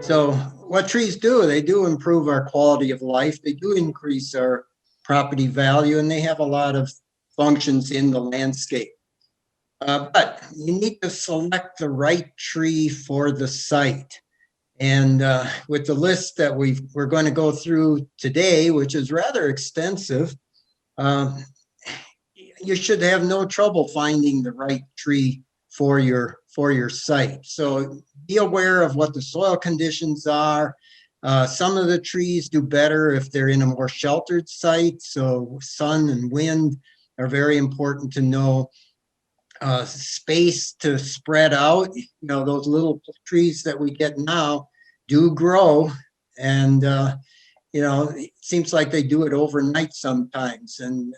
So what trees do, they do improve our quality of life. They do increase our property value, and they have a lot of functions in the landscape. But you need to select the right tree for the site. And with the list that we're going to go through today, which is rather extensive, um, you should have no trouble finding the right tree for your site. So be aware of what the soil conditions are. Some of the trees do better if they're in a more sheltered site. So sun and wind are very important to know. Space to spread out. You know, those little trees that we get now do grow, and you know, it seems like they do it overnight sometimes, and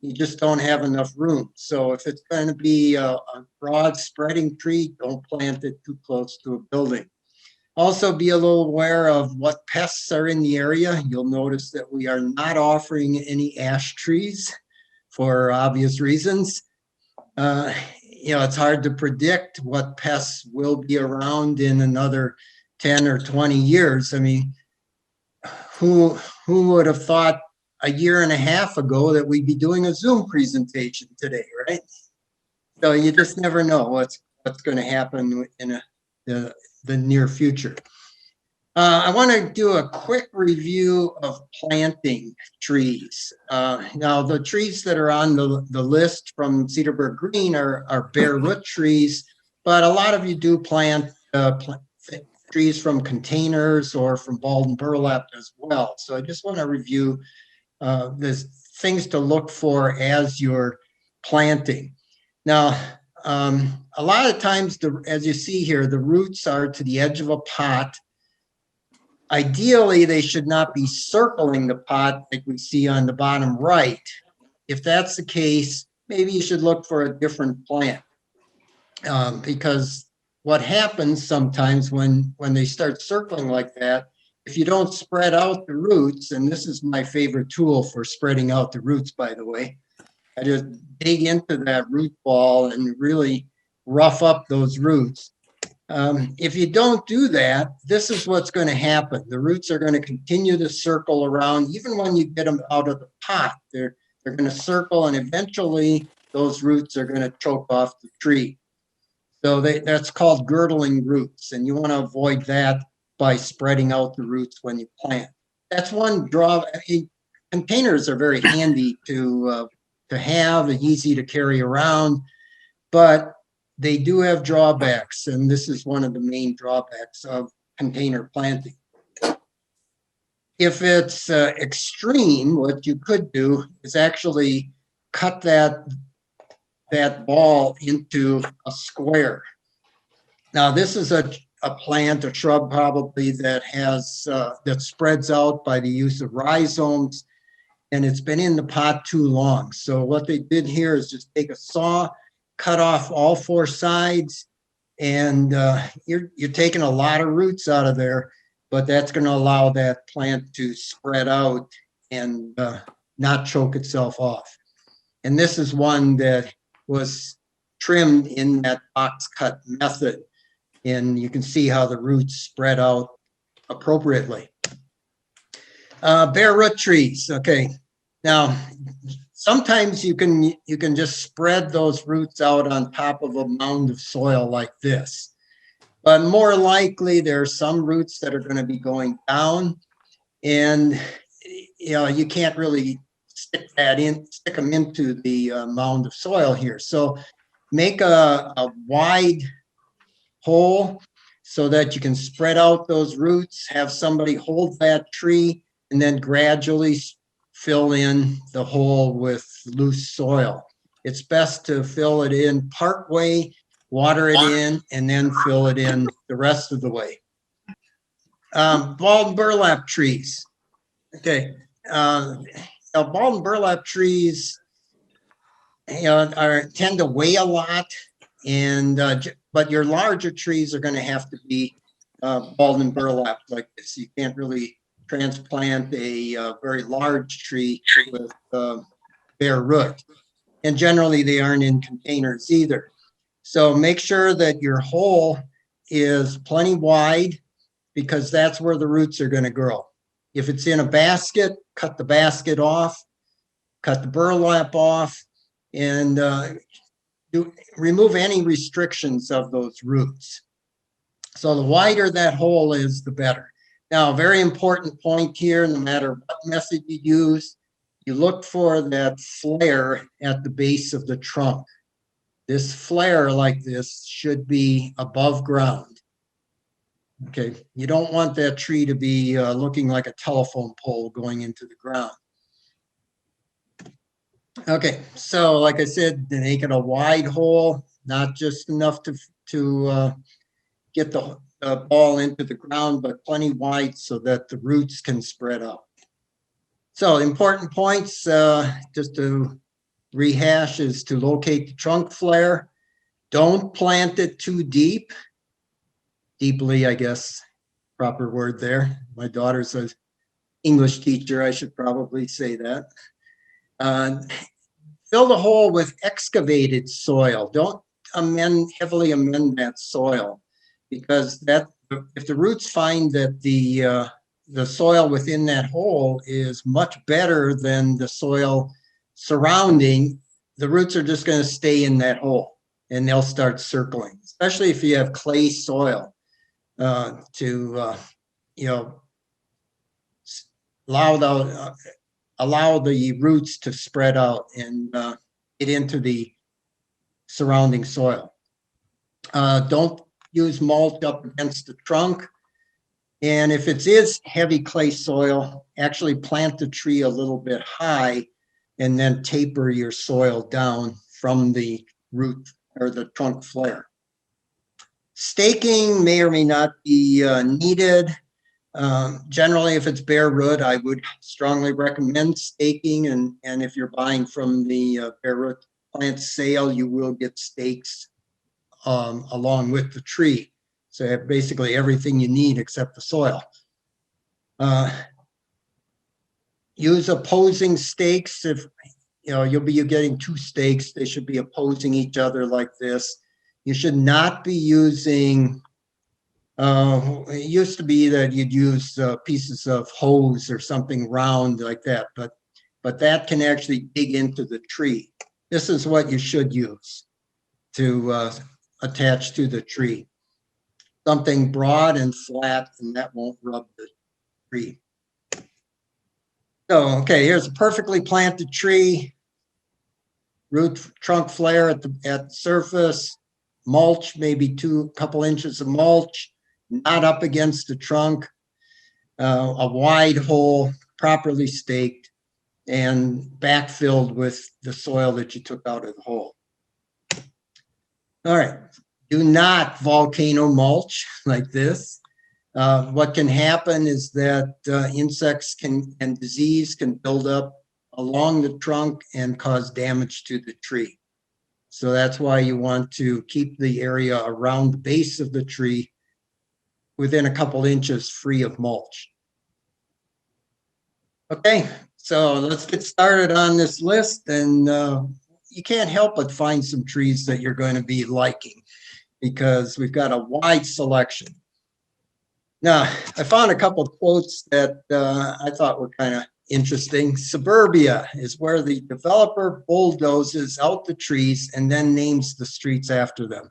you just don't have enough room. So if it's going to be a broad spreading tree, don't plant it too close to a building. Also be a little aware of what pests are in the area. You'll notice that we are not offering any ash trees for obvious reasons. You know, it's hard to predict what pests will be around in another 10 or 20 years. I mean, who would have thought a year and a half ago that we'd be doing a Zoom presentation today, right? So you just never know what's going to happen in the near future. I want to do a quick review of planting trees. Now, the trees that are on the list from Cedarburg Green are bare root trees, but a lot of you do plant trees from containers or from balled and burlap as well. So I just want to review the things to look for as you're planting. Now, a lot of times, as you see here, the roots are to the edge of a pot. Ideally, they should not be circling the pot like we see on the bottom right. If that's the case, maybe you should look for a different plant, because what happens sometimes when they start circling like that, if you don't spread out the roots, and this is my favorite tool for spreading out the roots, by the way, I just dig into that root ball and really rough up those roots. If you don't do that, this is what's going to happen. The roots are going to continue to circle around. Even when you get them out of the pot, they're going to circle, and eventually those roots are going to choke off the tree. So that's called girdling roots, and you want to avoid that by spreading out the roots when you plant. That's one drawback. I mean, containers are very handy to have, and easy to carry around, but they do have drawbacks, and this is one of the main drawbacks of container planting. If it's extreme, what you could do is actually cut that ball into a square. Now, this is a plant, a shrub probably, that has that spreads out by the use of rhizomes, and it's been in the pot too long. So what they did here is just take a saw, cut off all four sides, and you're taking a lot of roots out of there, but that's going to allow that plant to spread out and not choke itself off. And this is one that was trimmed in that box cut method, and you can see how the roots spread out appropriately. Bare root trees. Okay, now sometimes you can just spread those roots out on top of a mound of soil like this, but more likely there are some roots that are going to be going down, and you know, you can't really stick them into the mound of soil here. So make a wide hole so that you can spread out those roots, have somebody hold that tree, and then gradually fill in the hole with loose soil. It's best to fill it in part way, water it in, and then fill it in the rest of the way. Balled and burlap trees. Okay, balled and burlap trees, you know, tend to weigh a lot, and but your larger trees are going to have to be balled and burlap like this. You can't really transplant a very large tree with bare root, and generally they aren't in containers either. So make sure that your hole is plenty wide because that's where the roots are going to grow. If it's in a basket, cut the basket off, cut the burlap off, and remove any restrictions of those roots. So the wider that hole is, the better. Now, a very important point here, no matter what method you use, you look for that flare at the base of the trunk. This flare like this should be above ground. Okay, you don't want that tree to be looking like a telephone pole going into the ground. Okay, so like I said, make it a wide hole, not just enough to get the ball into the ground, but plenty wide so that the roots can spread out. So important points, just to rehash, is to locate the trunk flare. Don't plant it too deep. Deeply, I guess, proper word there. My daughter's an English teacher, I should probably say that. Fill the hole with excavated soil. Don't heavily amend that soil, because if the roots find that the soil within that hole is much better than the soil surrounding, the roots are just going to stay in that hole and they'll start circling, especially if you have clay soil, to allow the roots to spread out and get into the surrounding soil. Don't use mulch up against the trunk. And if it is heavy clay soil, actually plant the tree a little bit high and then taper your soil down from the root or the trunk flare. Staking may or may not be needed. Generally, if it's bare root, I would strongly recommend staking. And if you're buying from the bare root plant sale, you will get stakes along with the tree. So you have basically everything you need except the soil. Use opposing stakes. If you'll be getting two stakes, they should be opposing each other like this. You should not be using, it used to be that you'd use pieces of hose or something round like that, but that can actually dig into the tree. This is what you should use to attach to the tree. Something broad and flat, and that won't rub the tree. So, okay, here's a perfectly planted tree. Root trunk flare at the surface. Mulch, maybe couple inches of mulch, not up against the trunk. A wide hole, properly staked, and backfilled with the soil that you took out of the hole. All right. Do not volcano mulch like this. What can happen is that insects and disease can build up along the trunk and cause damage to the tree. So that's why you want to keep the area around the base of the tree within a couple inches free of mulch. Okay, so let's get started on this list, and you can't help but find some trees that you're going to be liking, because we've got a wide selection. Now, I found a couple of quotes that I thought were kind of interesting. Suburbia is where the developer bulldozes out the trees and then names the streets after them.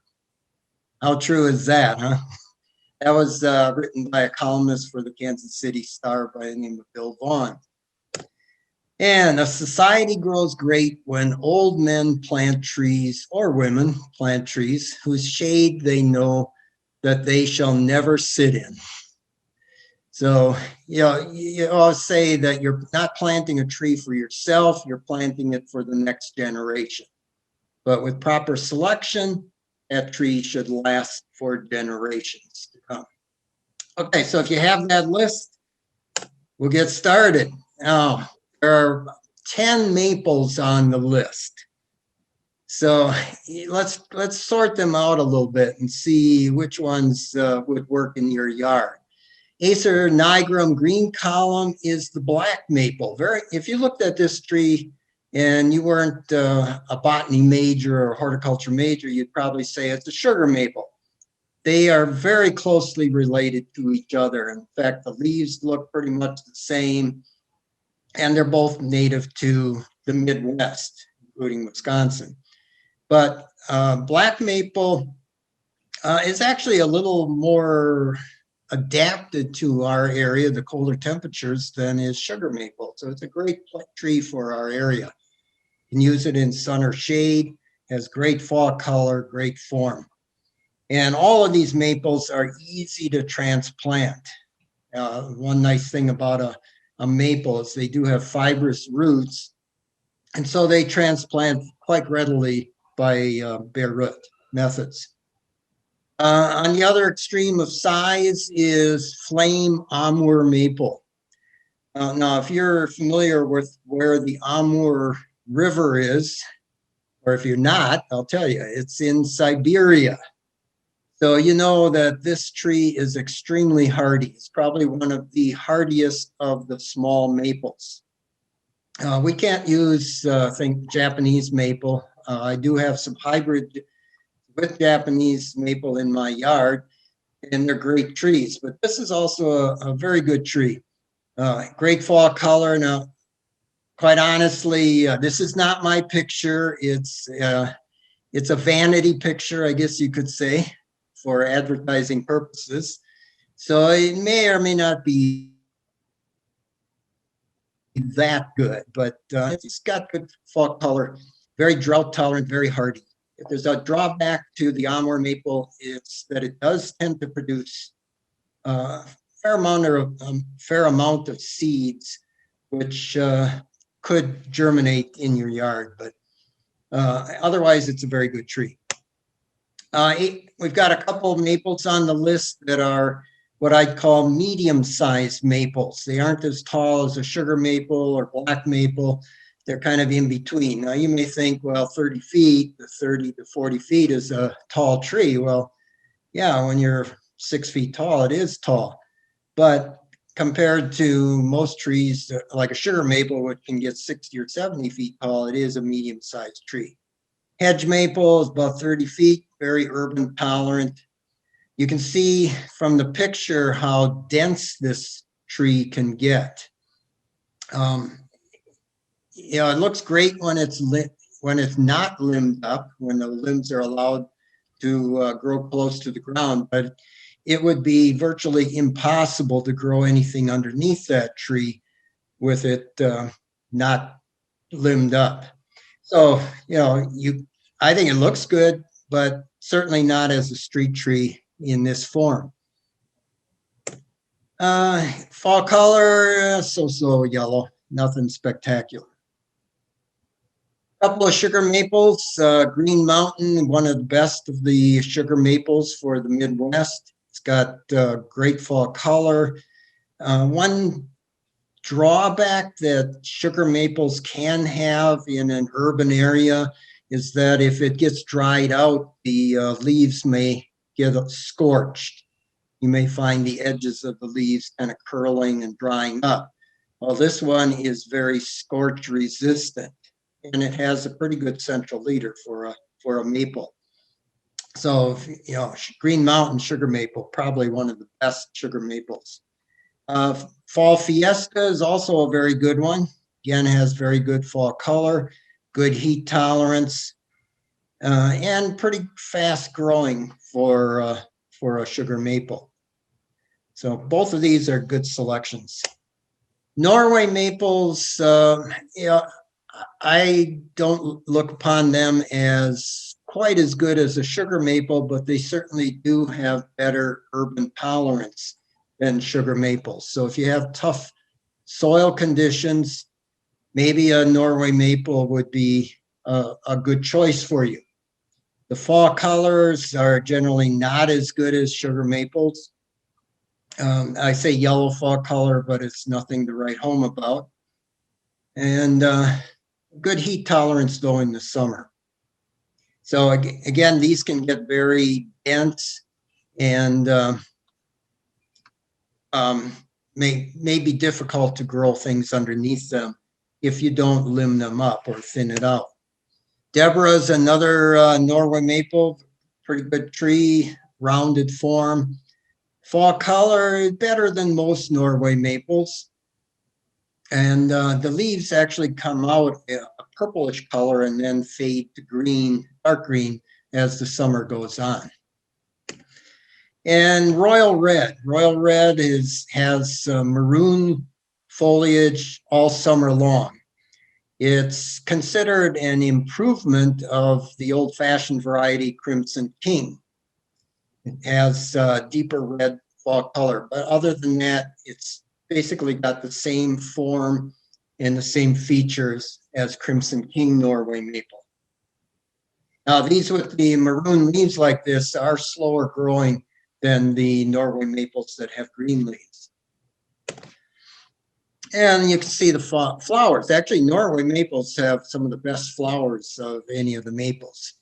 How true is that, huh? That was written by a columnist for the Kansas City Star by the name of Bill Vaughn. And a society grows great when old men plant trees, or women plant trees, whose shade they know that they shall never sit in. So, you always say that you're not planting a tree for yourself, you're planting it for the next generation. But with proper selection, that tree should last for generations to come. Okay, so if you have that list, we'll get started. Now, there are 10 maples on the list. So let's sort them out a little bit and see which ones would work in your yard. Acer nigrum green column is the black maple. If you looked at this tree and you weren't a botany major or horticulture major, you'd probably say it's a sugar maple. they are very closely related to each other. In fact, the leaves look pretty much the same, and they're both native to the Midwest, including Wisconsin. But black maple is actually a little more adapted to our area, the colder temperatures, than is sugar maple. So it's a great tree for our area. You can use it in sun or shade, has great fall color, great form. And all of these maples are easy to transplant. One nice thing about a maple is they do have fibrous roots, and so they transplant quite readily by bare root methods. On the other extreme of size is flame Amur maple. Now, if you're familiar with where the Amur River is, or if you're not, I'll tell you, it's in Siberia. So you know that this tree is extremely hardy. It's probably one of the hardiest of the small maples. We can't use, think, Japanese maple. I do have some hybrid with Japanese maple in my yard, and they're great trees. But this is also a very good tree. Great fall color. Now, quite honestly, this is not my picture. It's a vanity picture, I guess you could say, for advertising purposes. So it may or may not be that good, but it's got good fall color, very drought tolerant, very hardy. If there's a drawback to the Amur maple, it's that it does tend to produce a fair amount of seeds, which could germinate in your yard, but otherwise it's a very good tree. We've got a couple of maples on the list that are what I'd call medium-sized maples. They aren't as tall as a sugar maple or black maple. They're kind of in between. Now you may think, well, 30 feet, 30 to 40 feet is a tall tree. Well, yeah, when you're 6 feet tall, it is tall. But compared to most trees, like a sugar maple, which can get 60 or 70 feet tall, it is a medium-sized tree. Hedge maple is about 30 feet, very urban tolerant. You can see from the picture how dense this tree can get. It looks great when it's not limbed up, when the limbs are allowed to grow close to the ground, but it would be virtually impossible to grow anything underneath that tree with it not limbed up. So, I think it looks good, but certainly not as a street tree in this form. Fall color, so yellow, nothing spectacular. A couple of sugar maples, Green Mountain, one of the best of the sugar maples for the Midwest. It's got great fall color. One drawback that sugar maples can have in an urban area is that if it gets dried out, the leaves may get scorched. You may find the edges of the leaves kind of curling and drying up. Well, this one is very scorch resistant, and it has a pretty good central leader for a maple. So, Green Mountain sugar maple, probably one of the best sugar maples. Fall Fiesta is also a very good one. Again, has very good fall color, good heat tolerance, and pretty fast growing for a sugar maple. So both of these are good selections. Norway maples, I don't look upon them as quite as good as a sugar maple, but they certainly do have better urban tolerance than sugar maples. So if you have tough soil conditions, maybe a Norway maple would be a good choice for you. The fall colors are generally not as good as sugar maples. I say yellow fall color, but it's nothing to write home about. And good heat tolerance though in the summer. So again, these can get very dense and may be difficult to grow things underneath them if you don't limb them up or thin it out. Deborah is another Norway maple, pretty good tree. rounded form. Fall color is better than most Norway maples. And the leaves actually come out a purplish color and then fade to green, dark green, as the summer goes on. And royal red has maroon foliage all summer long. It's considered an improvement of the old-fashioned variety Crimson King. It has deeper red fall color, but other than that, it's basically got the same form and the same features as Crimson King Norway maple. Now, these with the maroon leaves like this are slower growing than the Norway maples that have green leaves. And you can see the flowers. Actually, Norway maples have some of the best flowers of any of the maples.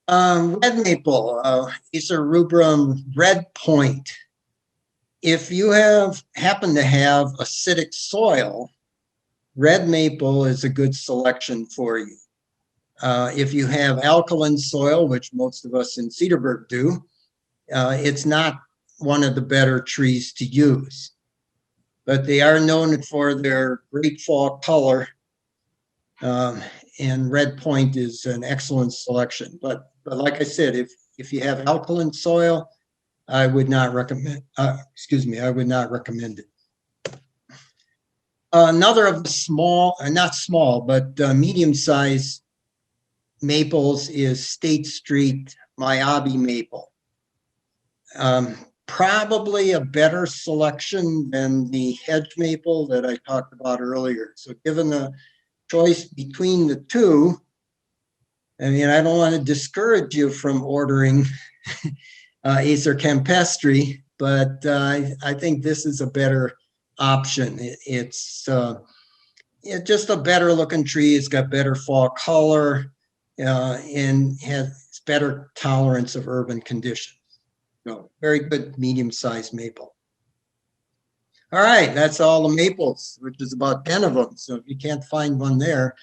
Red maple, Cedarburg red point. If you happen to have acidic soil, red maple is a good selection for you. If you have alkaline soil, which most of us in Cedarburg do, it's not one of the better trees to use. But they are known for their great fall color, and red point is an excellent selection. But like I said, if you have alkaline soil, I would not recommend. I would not recommend it. Another of the small, not small, but medium-sized maples is State Street Miyabi maple. Probably a better selection than the hedge maple that I talked about earlier. So given the choice between the two, I mean, I don't want to discourage you from ordering Acer campestri, but I think this is a better option. It's just a better looking tree. It's got better fall color and has better tolerance of urban conditions. So very good medium-sized maple. All right, that's all the maples, which is about 10 of them. So if you can't find one there,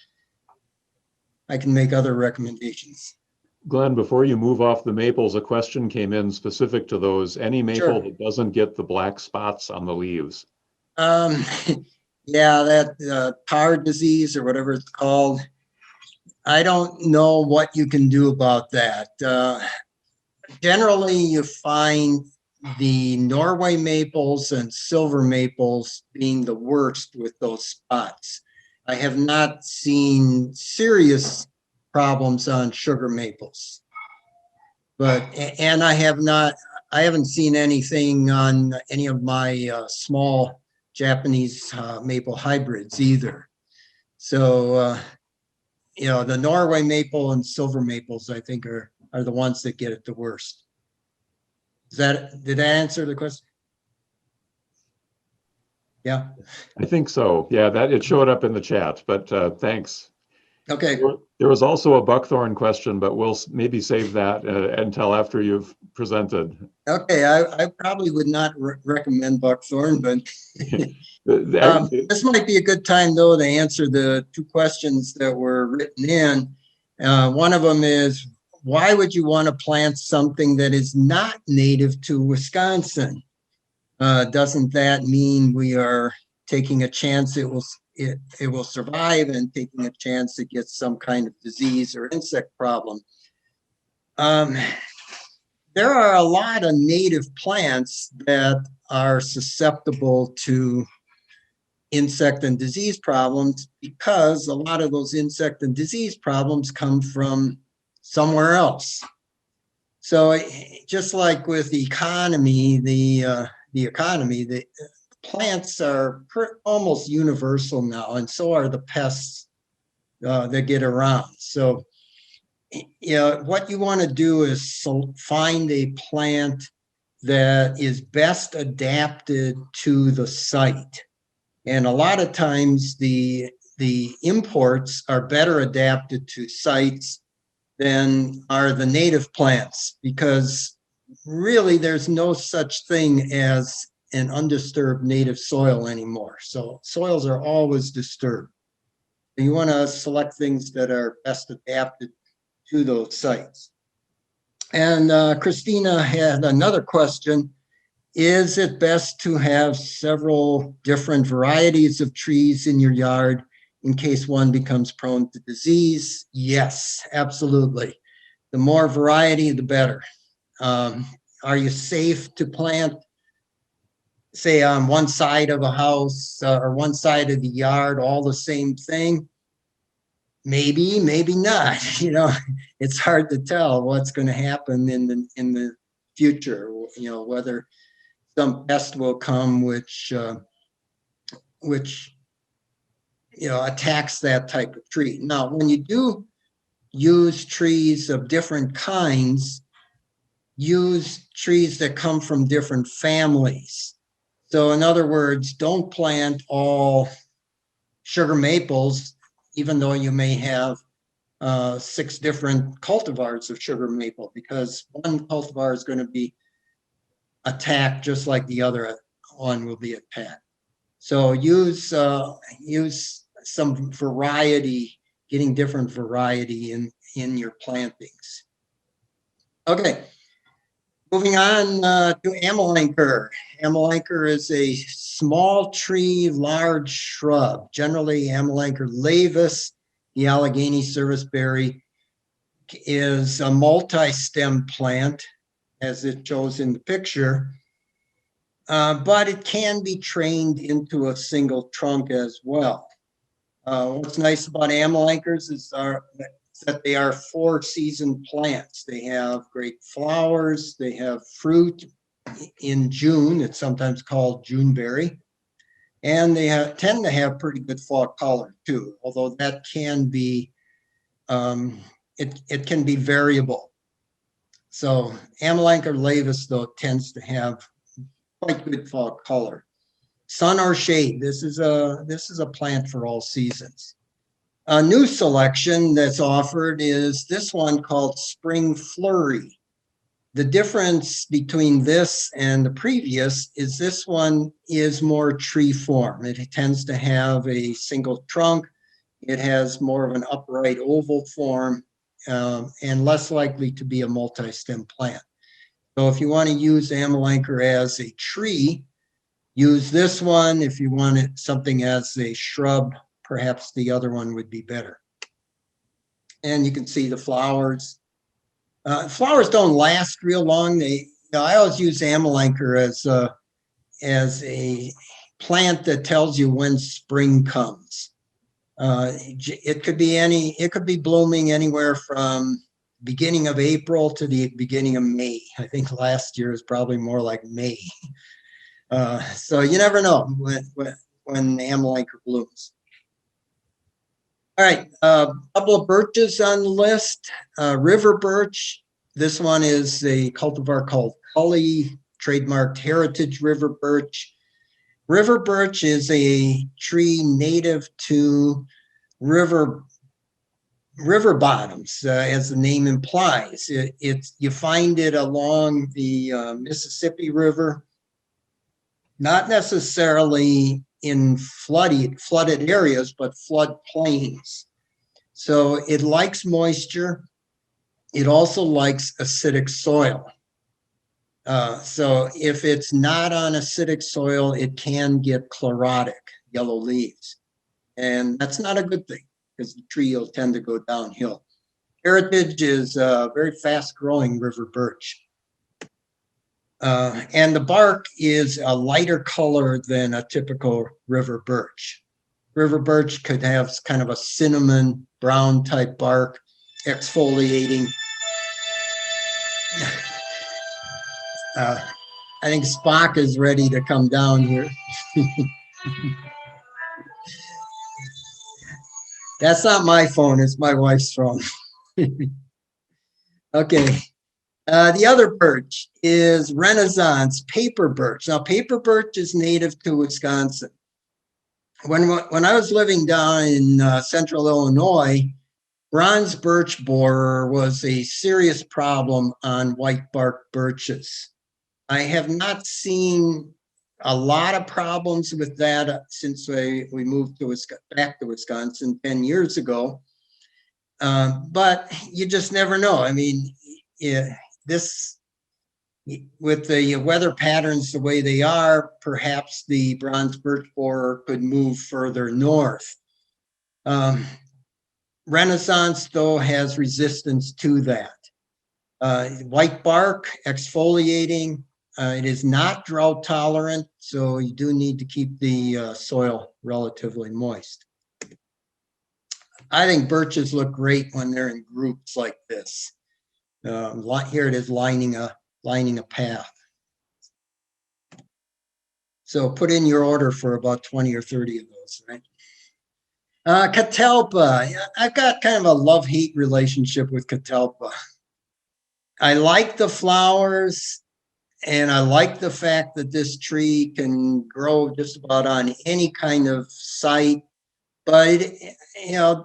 I can make other recommendations. Glenn, before you move off the maples, a question came in specific to those. Any maple that doesn't get the black spots on the leaves? Yeah, that tar disease or whatever it's called. I don't know what you can do about that. Generally, you find the Norway maples and silver maples being the worst with those spots. I have not seen serious problems on sugar maples, and I haven't seen anything on any of my small Japanese maple hybrids either. So, the Norway maple and silver maples, I think, are the ones that get it the worst. Did I answer the question? Yeah. I think so. Yeah, that it showed up in the chat, but thanks. Okay. There was also a buckthorn question, but we'll maybe save that until after you've presented. Okay, I probably would not recommend buckthorn, but this might be a good time, though, to answer the two questions that were written in. One of them is, why would you want to plant something that is not native to Wisconsin? Doesn't that mean we are taking a chance it will survive and taking a chance it gets some kind of disease or insect problem? There are a lot of native plants that are susceptible to insect and disease problems because a lot of those insect and disease problems come from somewhere else. So just like with the economy, the plants are almost universal now, and so are the pests that get around. So, what you want to do is find a plant that is best adapted to the site. And a lot of times the imports are better adapted to sites than are the native plants, because really there's no such thing as an undisturbed native soil anymore. So soils are always disturbed. You want to select things that are best adapted to those sites. And Christina had another question. Is it best to have several different varieties of trees in your yard in case one becomes prone to disease? Yes, absolutely. The more variety, the better. Are you safe to plant, say, on one side of a house or one side of the yard, all the same thing? Maybe, maybe not. You know, it's hard to tell what's going to happen in the future. You know, whether some pest will come which attacks that type of tree. Now, when you do use trees of different kinds, use trees that come from different families. So in other words, don't plant all sugar maples, even though you may have 6 different cultivars of sugar maple, because one cultivar is going to be attacked just like the other one will be attacked. So use some variety, getting different variety in your plantings. Okay, moving on to amelanchier. Amelanchier is a small tree, large shrub. Generally, amelanchier laevis, the Allegheny serviceberry, is a multi-stem plant, as it shows in the picture. But it can be trained into a single trunk as well. What's nice about amelanchiers is that they are 4-season plants. They have great flowers. They have fruit in June. It's sometimes called Juneberry. And they tend to have pretty good fall color too, although that can be, it can be variable. So amelanchier laevis, though, tends to have quite good fall color. Sun or shade, this is a plant for all seasons. A new selection that's offered is this one called Spring Flurry. The difference between this and the previous is this one is more tree form. It tends to have a single trunk. It has more of an upright oval form and less likely to be a multi-stem plant. So if you want to use amelanchier as a tree, use this one. If you want something as a shrub, perhaps the other one would be better. And you can see the flowers. Flowers don't last real long. I always use amelanchier as a plant that tells you when spring comes. It could be blooming anywhere from beginning of April to the beginning of May. I think last year is probably more like May. So you never know when amelanchier blooms. All right, a couple of birches on the list. River birch. This one is a cultivar called Cully, trademarked heritage river birch. River birch is a tree native to river bottoms, as the name implies. You find it along the Mississippi River, not necessarily in flooded areas, but flood plains. So it likes moisture. It also likes acidic soil. So if it's not on acidic soil, it can get chlorotic, yellow leaves. And that's not a good thing because the tree will tend to go downhill. Heritage is a very fast-growing river birch. And the bark is a lighter color than a typical river birch. River birch could have kind of a cinnamon brown type bark, exfoliating. I think Spock is ready to come down here. That's not my phone, it's my wife's phone. Okay. The other birch is Renaissance paper birch. Now, paper birch is native to Wisconsin. When I was living down in central Illinois, bronze birch borer was a serious problem on white bark birches. I have not seen a lot of problems with that since we moved back to Wisconsin 10 years ago. But you just never know. I mean, this, with the weather patterns the way they are, perhaps the bronze birch borer could move further north. Renaissance, though, has resistance to that. White bark, exfoliating. It is not drought tolerant, so you do need to keep the soil relatively moist. I think birches look great when they're in groups like this. Here it is lining a path. So put in your order for about 20 or 30 of those, right? Catalpa. I've got kind of a love-hate relationship with catalpa. I like the flowers, and I like the fact that this tree can grow just about on any kind of site. But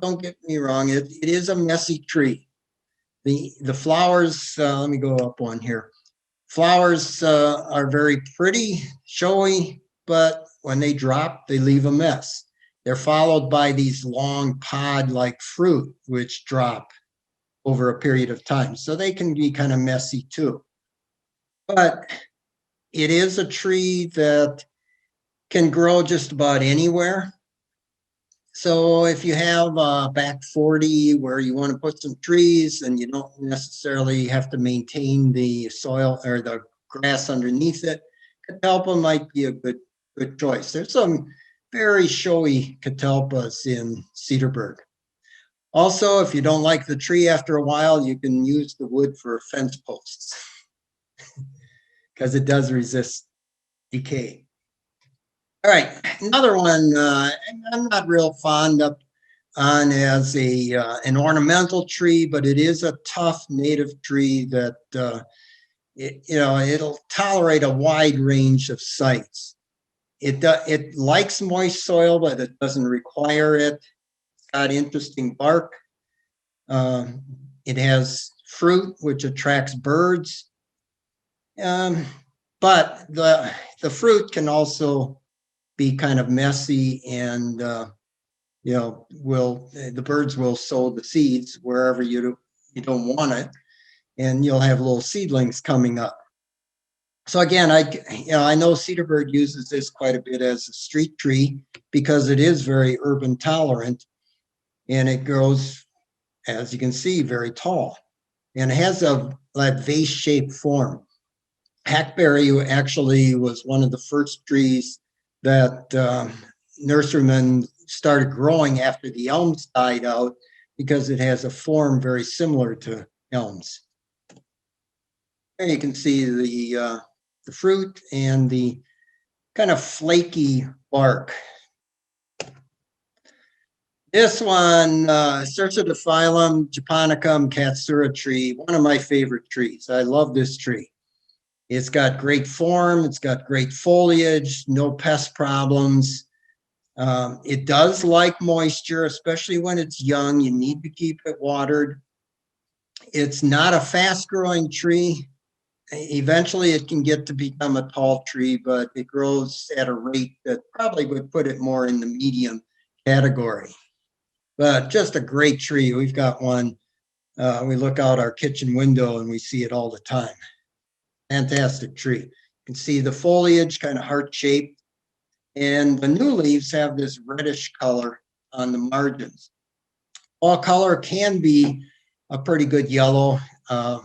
don't get me wrong, it is a messy tree. The flowers, let me go up one here. Flowers are very pretty, showy, but when they drop, they leave a mess. They're followed by these long pod-like fruit, which drop over a period of time. So they can be kind of messy too. But it is a tree that can grow just about anywhere. So if you have a back 40 where you want to put some trees and you don't necessarily have to maintain the soil or the grass underneath it, catalpa might be a good choice. There's some very showy catalpas in Cedarburg. Also, if you don't like the tree after a while, you can use the wood for fence posts because it does resist decay. All right, another one I'm not real fond of on as an ornamental tree, but it is a tough native tree that it'll tolerate a wide range of sites. It likes moist soil, but it doesn't require it. It's got interesting bark. It has fruit, which attracts birds. But the fruit can also be kind of messy, and the birds will sow the seeds wherever you don't want it, and you'll have little seedlings coming up. So again, I know Cedarburg uses this quite a bit as a street tree because it is very urban tolerant, and it grows, as you can see, very tall, and it has that vase-shaped form. Hackberry actually was one of the first trees that nurserymen started growing after the elms died out because it has a form very similar to elms. There you can see the fruit and the kind of flaky bark. This one, Cercidophyllum japonicum katsura tree, one of my favorite trees. I love this tree. It's got great form. It's got great foliage, no pest problems. It does like moisture, especially when it's young. You need to keep it watered. It's not a fast-growing tree. Eventually, it can get to become a tall tree, but it grows at a rate that probably would put it more in the medium category. But just a great tree. We've got one. We look out our kitchen window and we see it all the time. Fantastic tree. You can see the foliage kind of heart-shaped, and the new leaves have this reddish color on the margins. Fall color can be a pretty good yellow. It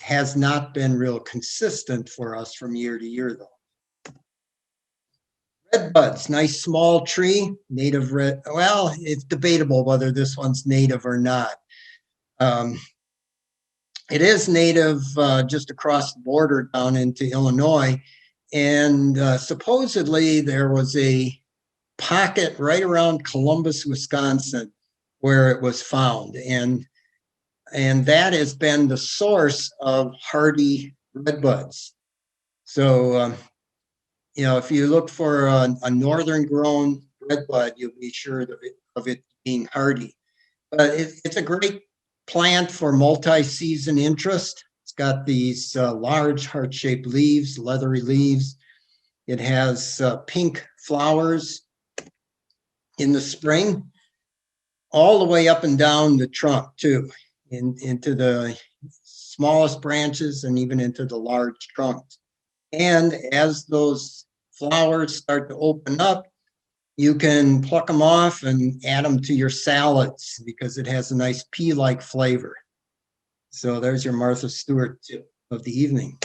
has not been real consistent for us from year to year, though. Red buds, nice small tree, native red. Well, it's debatable whether this one's native or not. It is native just across the border down into Illinois, and supposedly there was a pocket right around Columbus, Wisconsin, where it was found, and that has been the source of hardy redbuds. So, if you look for a northern grown redbud, you'll be sure of it being hardy. But it's a great plant for multi-season interest. It's got these large heart-shaped leaves, leathery leaves. It has pink flowers in the spring, all the way up and down the trunk too, into the smallest branches and even into the large trunks. And as those flowers start to open up, you can pluck them off and add them to your salads because it has a nice pea-like flavor. So there's your Martha Stewart tip of the evening.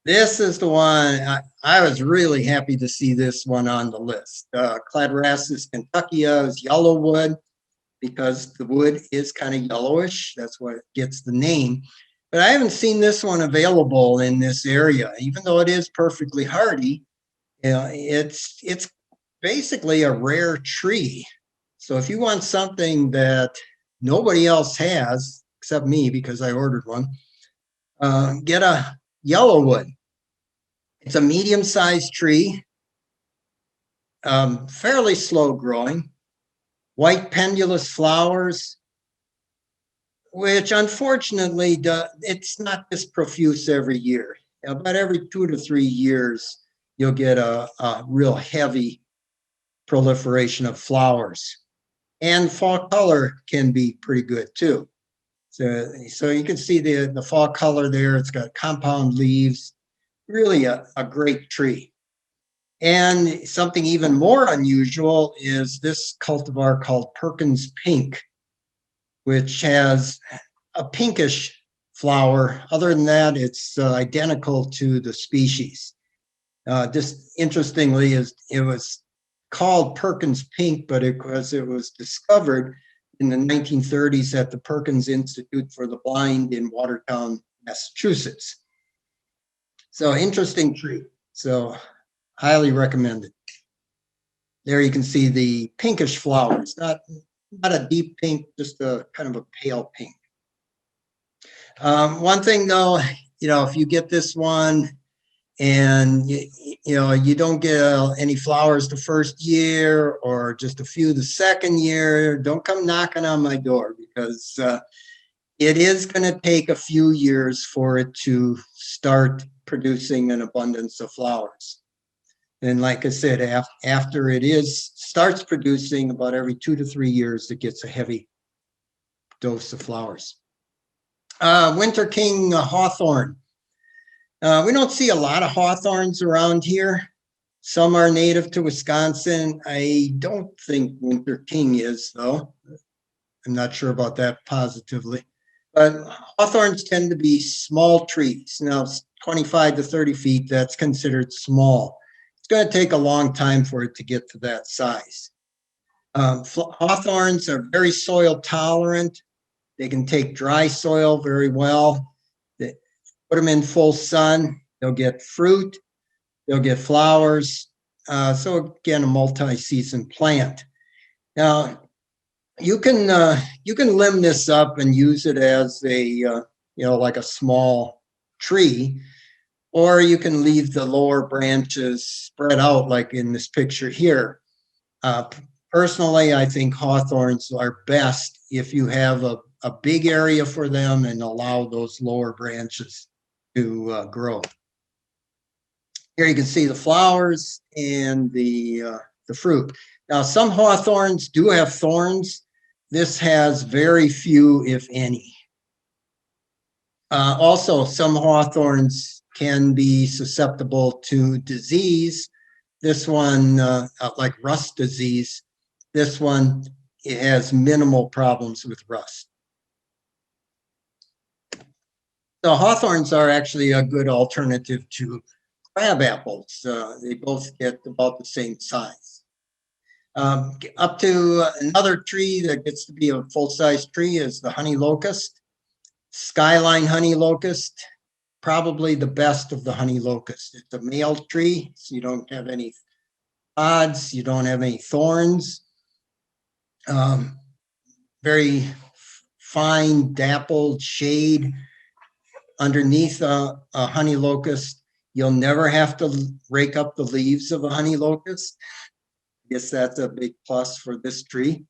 This is the one, I was really happy to see this one on the list. Cladrassus kentuckea is yellow wood because the wood is kind of yellowish. That's what gets the name. But I haven't seen this one available in this area, even though it is perfectly hardy. It's basically a rare tree. So if you want something that nobody else has, except me because I ordered one, get a yellowwood. It's a medium-sized tree, fairly slow growing, white pendulous flowers, which unfortunately, it's not this profuse every year. About every 2 to 3 years, you'll get a real heavy proliferation of flowers. And fall color can be pretty good too. So you can see the fall color there. It's got compound leaves, really a great tree. And something even more unusual is this cultivar called Perkins Pink, which has a pinkish flower. Other than that, it's identical to the species. Just interestingly, it was called Perkins Pink, but it was discovered in the 1930s at the Perkins Institute for the Blind in Watertown, Massachusetts. So interesting tree. So highly recommended. There you can see the pinkish flowers, not a deep pink, just a kind of a pale pink. One thing though, if you get this one and you don't get any flowers the first year or just a few the second year, don't come knocking on my door because it is going to take a few years for it to start producing an abundance of flowers. And like I said, after it starts producing, about every 2 to 3 years, it gets a heavy dose of flowers. Winter King hawthorn. We don't see a lot of hawthorns around here. Some are native to Wisconsin. I don't think Winter King is, though. I'm not sure about that positively. But hawthorns tend to be small trees. Now, 25 to 30 feet, that's considered small. It's going to take a long time for it to get to that size. Hawthorns are very soil tolerant. They can take dry soil very well. Put them in full sun, they'll get fruit, they'll get flowers. So again, a multi-season plant. Now, you can limb this up and use it as a like a small tree, or you can leave the lower branches spread out like in this picture here. Personally, I think hawthorns are best if you have a big area for them and allow those lower branches to grow. Here you can see the flowers and the fruit. Now, some hawthorns do have thorns. This has very few, if any. Also, some hawthorns can be susceptible to disease. This one, like rust disease, this one, it has minimal problems with rust. So hawthorns are actually a good alternative to crab apples. They both get about the same size. Up to another tree that gets to be a full-size tree is the honey locust. Skyline honey locust, probably the best of the honey locust. It's a male tree, so you don't have any pods, you don't have any thorns. Very fine dappled shade underneath a honey locust. You'll never have to rake up the leaves of a honey locust. I guess that's a big plus for this tree.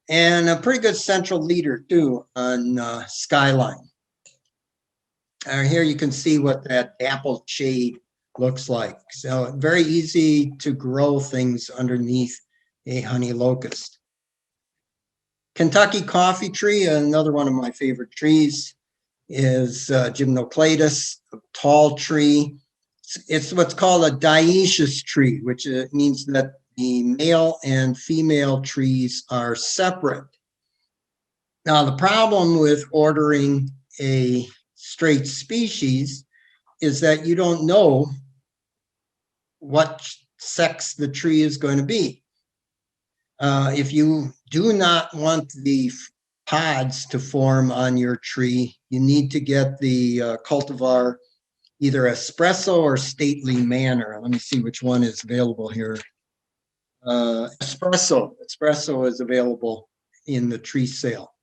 And a pretty good central leader too on Skyline. Here you can see what that dappled shade looks like. So very easy to grow things underneath a honey locust. Kentucky coffee tree, another one of my favorite trees, is Gymnocladus, a tall tree. It's what's called a dioecious tree, which means that the male and female trees are separate. Now, the problem with ordering a straight species is that you don't know what sex the tree is going to be. If you do not want the pods to form on your tree, you need to get the cultivar either espresso or stately manner. Let me see which one is available here. Espresso is available in the tree sale.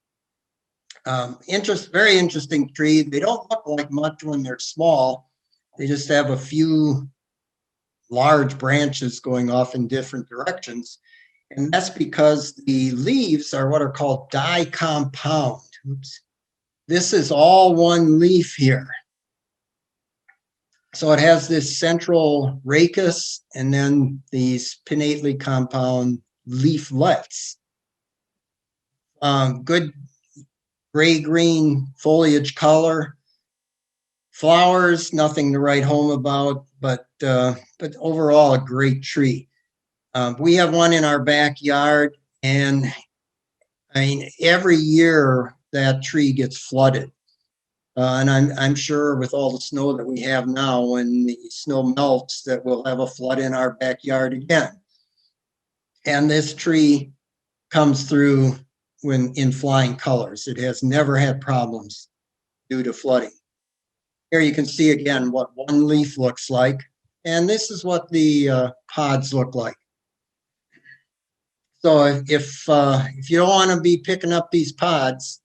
Very interesting tree. They don't look like much when they're small. They just have a few large branches going off in different directions. And that's because the leaves are what are called dicompound. Oops. This is all one leaf here. So it has this central rachis and then these pinnately compound leaflets. Good gray-green foliage color. Flowers, nothing to write home about, but overall a great tree. We have one in our backyard, and I mean, every year that tree gets flooded. And I'm sure with all the snow that we have now, when the snow melts, that we'll have a flood in our backyard again. And this tree comes through when in flying colors. It has never had problems due to flooding. Here you can see again what one leaf looks like. And this is what the pods look like. So if you don't want to be picking up these pods,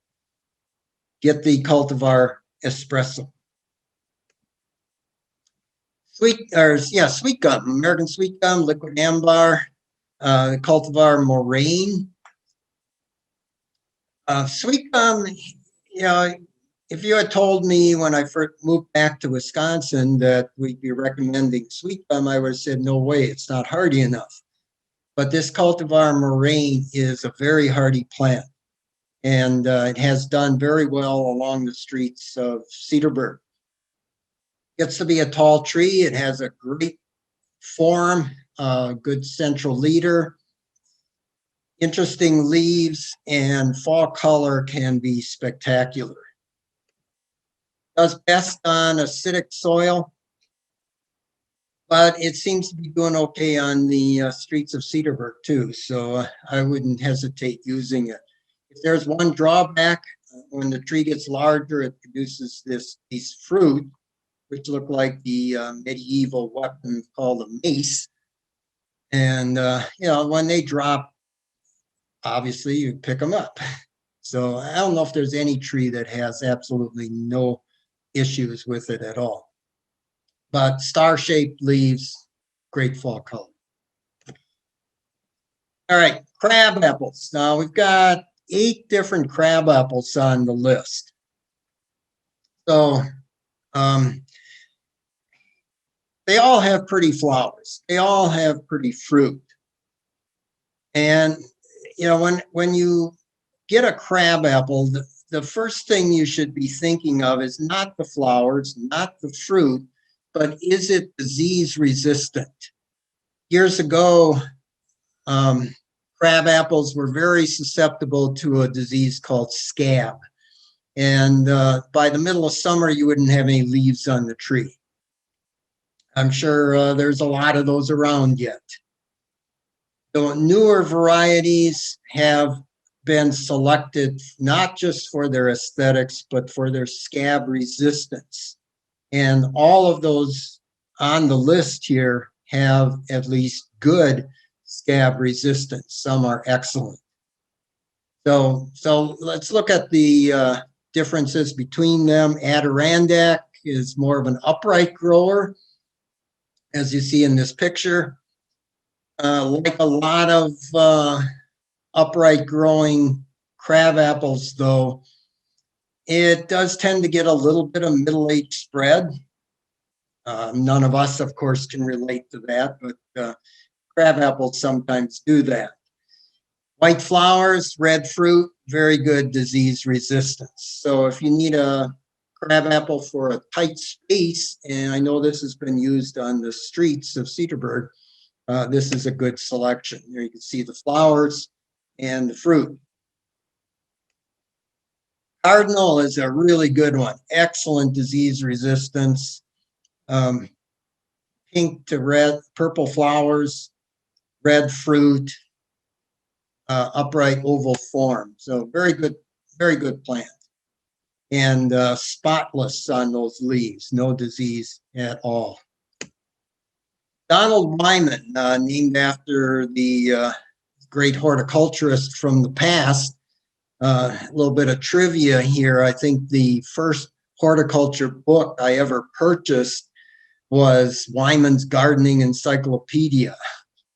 get the cultivar espresso. Sweet gum, American sweet gum, liquid ambar, cultivar moraine. Sweet gum, you know, if you had told me when I first moved back to Wisconsin that we'd be recommending sweet gum, I would have said, no way, it's not hardy enough. But this cultivar moraine is a very hardy plant, and it has done very well along the streets of Cedarburg. Gets to be a tall tree. It has a great form, good central leader, interesting leaves, and fall color can be spectacular. Does best on acidic soil, but it seems to be doing okay on the streets of Cedarburg too, so I wouldn't hesitate using it. If there's one drawback, when the tree gets larger, it produces these fruit, which look like the medieval weapon called a mace. And, you know, when they drop, obviously you pick them up. So I don't know if there's any tree that has absolutely no issues with it at all. But star-shaped leaves, great fall color. All right, crab apples. Now we've got 8 different crab apples on the list. So they all have pretty flowers. They all have pretty fruit. And, you know, when you get a crab apple, the first thing you should be thinking of is not the flowers, not the fruit, but is it disease resistant? Years ago, crab apples were very susceptible to a disease called scab. And by the middle of summer, you wouldn't have any leaves on the tree. I'm sure there's a lot of those around yet. The newer varieties have been selected not just for their aesthetics, but for their scab resistance. And all of those on the list here have at least good scab resistance. Some are excellent. So let's look at the differences between them. Adirondack is more of an upright grower, as you see in this picture. Like a lot of upright growing crab apples, though, it does tend to get a little bit of middle age spread. None of us, of course, can relate to that, but crab apples sometimes do that. White flowers, red fruit, very good disease resistance. So if you need a crabapple for a tight space, and I know this has been used on the streets of Cedarburg, this is a good selection. There you can see the flowers and the fruit. Cardinal is a really good one. Excellent disease resistance. Pink to red, purple flowers, red fruit, upright oval form. So very good plant. And spotless on those leaves, no disease at all. Donald Wyman, named after the great horticulturist from the past. A little bit of trivia here. I think the first horticulture book I ever purchased was Wyman's Gardening Encyclopedia,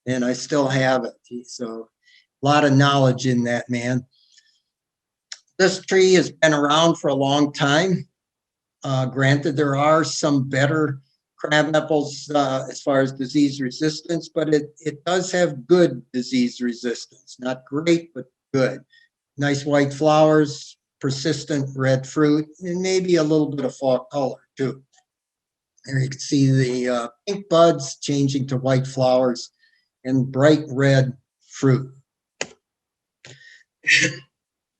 and I still have it. So a lot of knowledge in that man. This tree has been around for a long time. Granted, there are some better crabapples as far as disease resistance, but it does have good disease resistance. Not great, but good. Nice white flowers, persistent red fruit, and maybe a little bit of fall color too. There you can see the pink buds changing to white flowers and bright red fruit.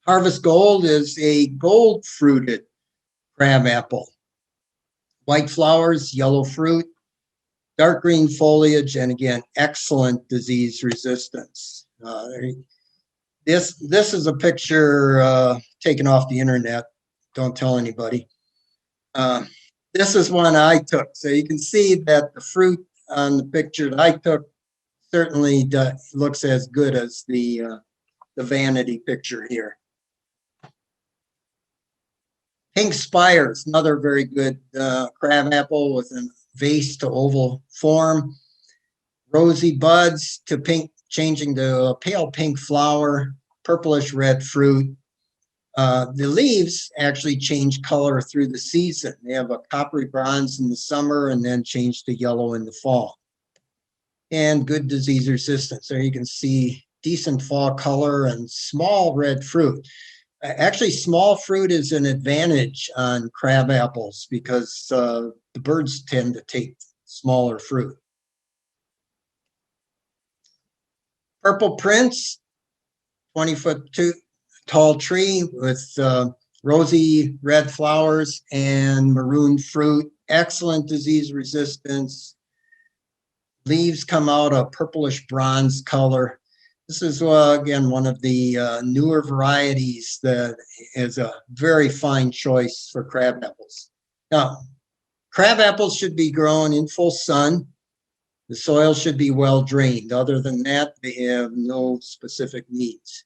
Harvest Gold is a gold fruited crabapple. White flowers, yellow fruit, dark green foliage, and again, excellent disease resistance. This is a picture taken off the internet. Don't tell anybody. This is one I took. So you can see that the fruit on the picture that I took certainly looks as good as the vanity picture here. Pink Spires, another very good crabapple with a vase to oval form. Rosy buds to pink, changing to a pale pink flower, purplish red fruit. The leaves actually change color through the season. They have a coppery bronze in the summer and then change to yellow in the fall. And good disease resistance. There you can see decent fall color and small red fruit. Actually, small fruit is an advantage on crab apples because the birds tend to take smaller fruit. Purple Prince, 20-foot tall tree with rosy red flowers and maroon fruit. Excellent disease resistance. Leaves come out a purplish bronze color. This is, again, one of the newer varieties that is a very fine choice for crab apples. Now, crab apples should be grown in full sun. The soil should be well drained. Other than that, they have no specific needs.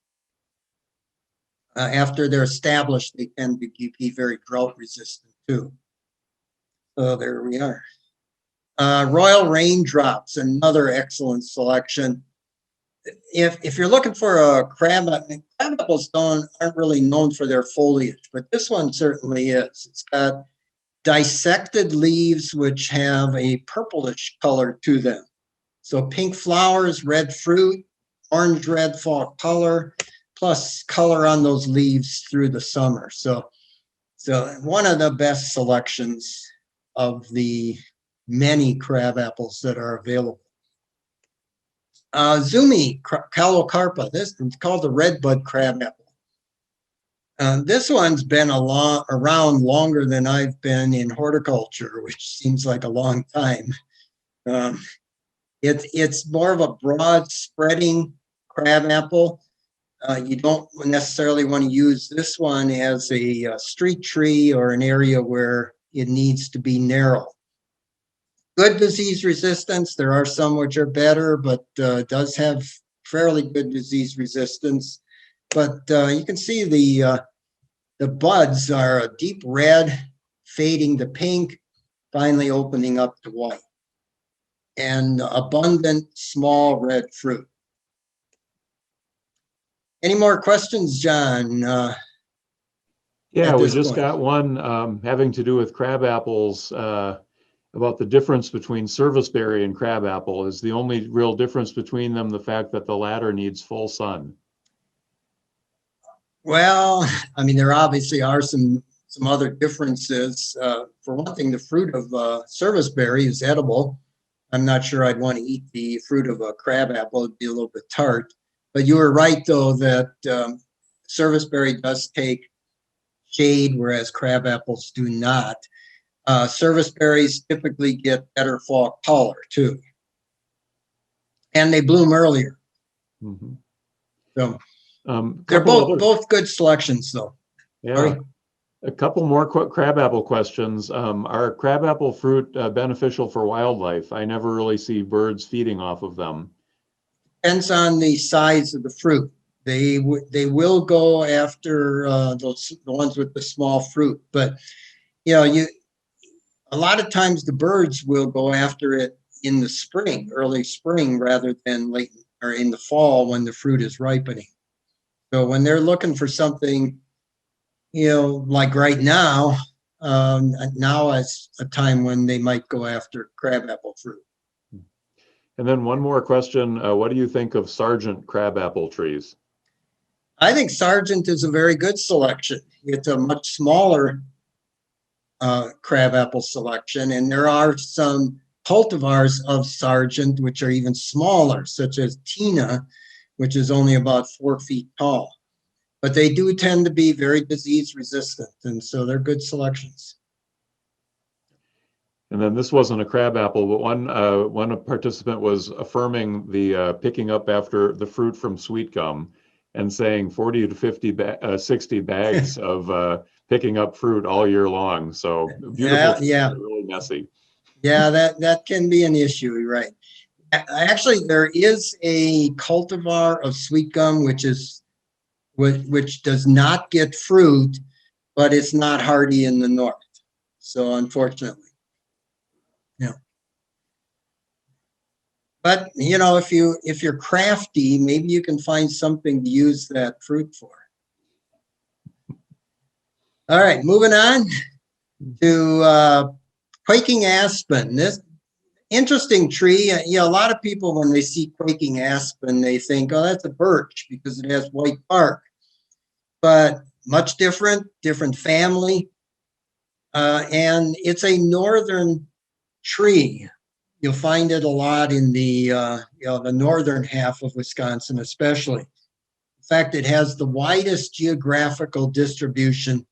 After they're established, they tend to be very drought resistant too. So there we are. Royal Raindrops, another excellent selection. If you're looking for a crab apples aren't really known for their foliage, but this one certainly is. It's got dissected leaves which have a purplish color to them. So pink flowers, red fruit, orange red fall color, plus color on those leaves through the summer. So one of the best selections of the many crab apples that are available. Zumi calocarpa, this is called the redbud crab apple. This one's been around longer than I've been in horticulture, which seems like a long time. It's more of a broad spreading crab apple. You don't necessarily want to use this one as a street tree or an area where it needs to be narrow. Good disease resistance. There are some which are better, but does have fairly good disease resistance. But you can see the buds are a deep red, fading to pink, finally opening up to white, and abundant small red fruit. Any more questions, John? Yeah, we just got one having to do with crab apples. About the difference between serviceberry and crabapple. Is the only real difference between them the fact that the latter needs full sun? Well, I mean, there obviously are some other differences. For one thing, the fruit of serviceberry is edible. I'm not sure I'd want to eat the fruit of a crabapple. It'd be a little bit tart. But you were right, though, that serviceberry does take shade, whereas crabapples do not. Serviceberries typically get better fall color, too. And they bloom earlier. Mhm. So they're Couple other, both good selections, though. yeah. Sorry. A couple more crabapple questions. Are crabapple fruit beneficial for wildlife? I never really see birds feeding off of them. Depends on the size of the fruit. They will go after the ones with the small fruit, but you know, a lot of times the birds will go after it in the spring, early spring, rather than late or in the fall when the fruit is ripening. So when they're looking for something, you know, like right now, now is a time when they might go after crabapple fruit. And then one more question. What do you think of Sargent crabapple trees? I think Sargent is a very good selection. It's a much smaller crabapple selection, and there are some cultivars of Sargent which are even smaller, such as Tina, which is only about 4 feet tall. But they do tend to be very disease resistant, and so they're good selections. And then this wasn't a crabapple, but one participant was affirming the picking up after the fruit from sweet gum and saying 40 to 50, 60 bags of picking up fruit all year long. So beautiful, Yeah, really messy. yeah. That can be an issue, right? Actually, there is a cultivar of sweet gum which does not get fruit, but it's not hardy in the north. So unfortunately, yeah. But you know, if you're crafty, maybe you can find something to use that fruit for. All right, moving on to quaking aspen. This interesting tree. You know, a lot of people when they see quaking aspen, they think, "Oh, that's a birch because it has white bark." But much different family, and it's a northern tree. You'll find it a lot in the northern half of Wisconsin, especially. In fact, it has the widest geographical distribution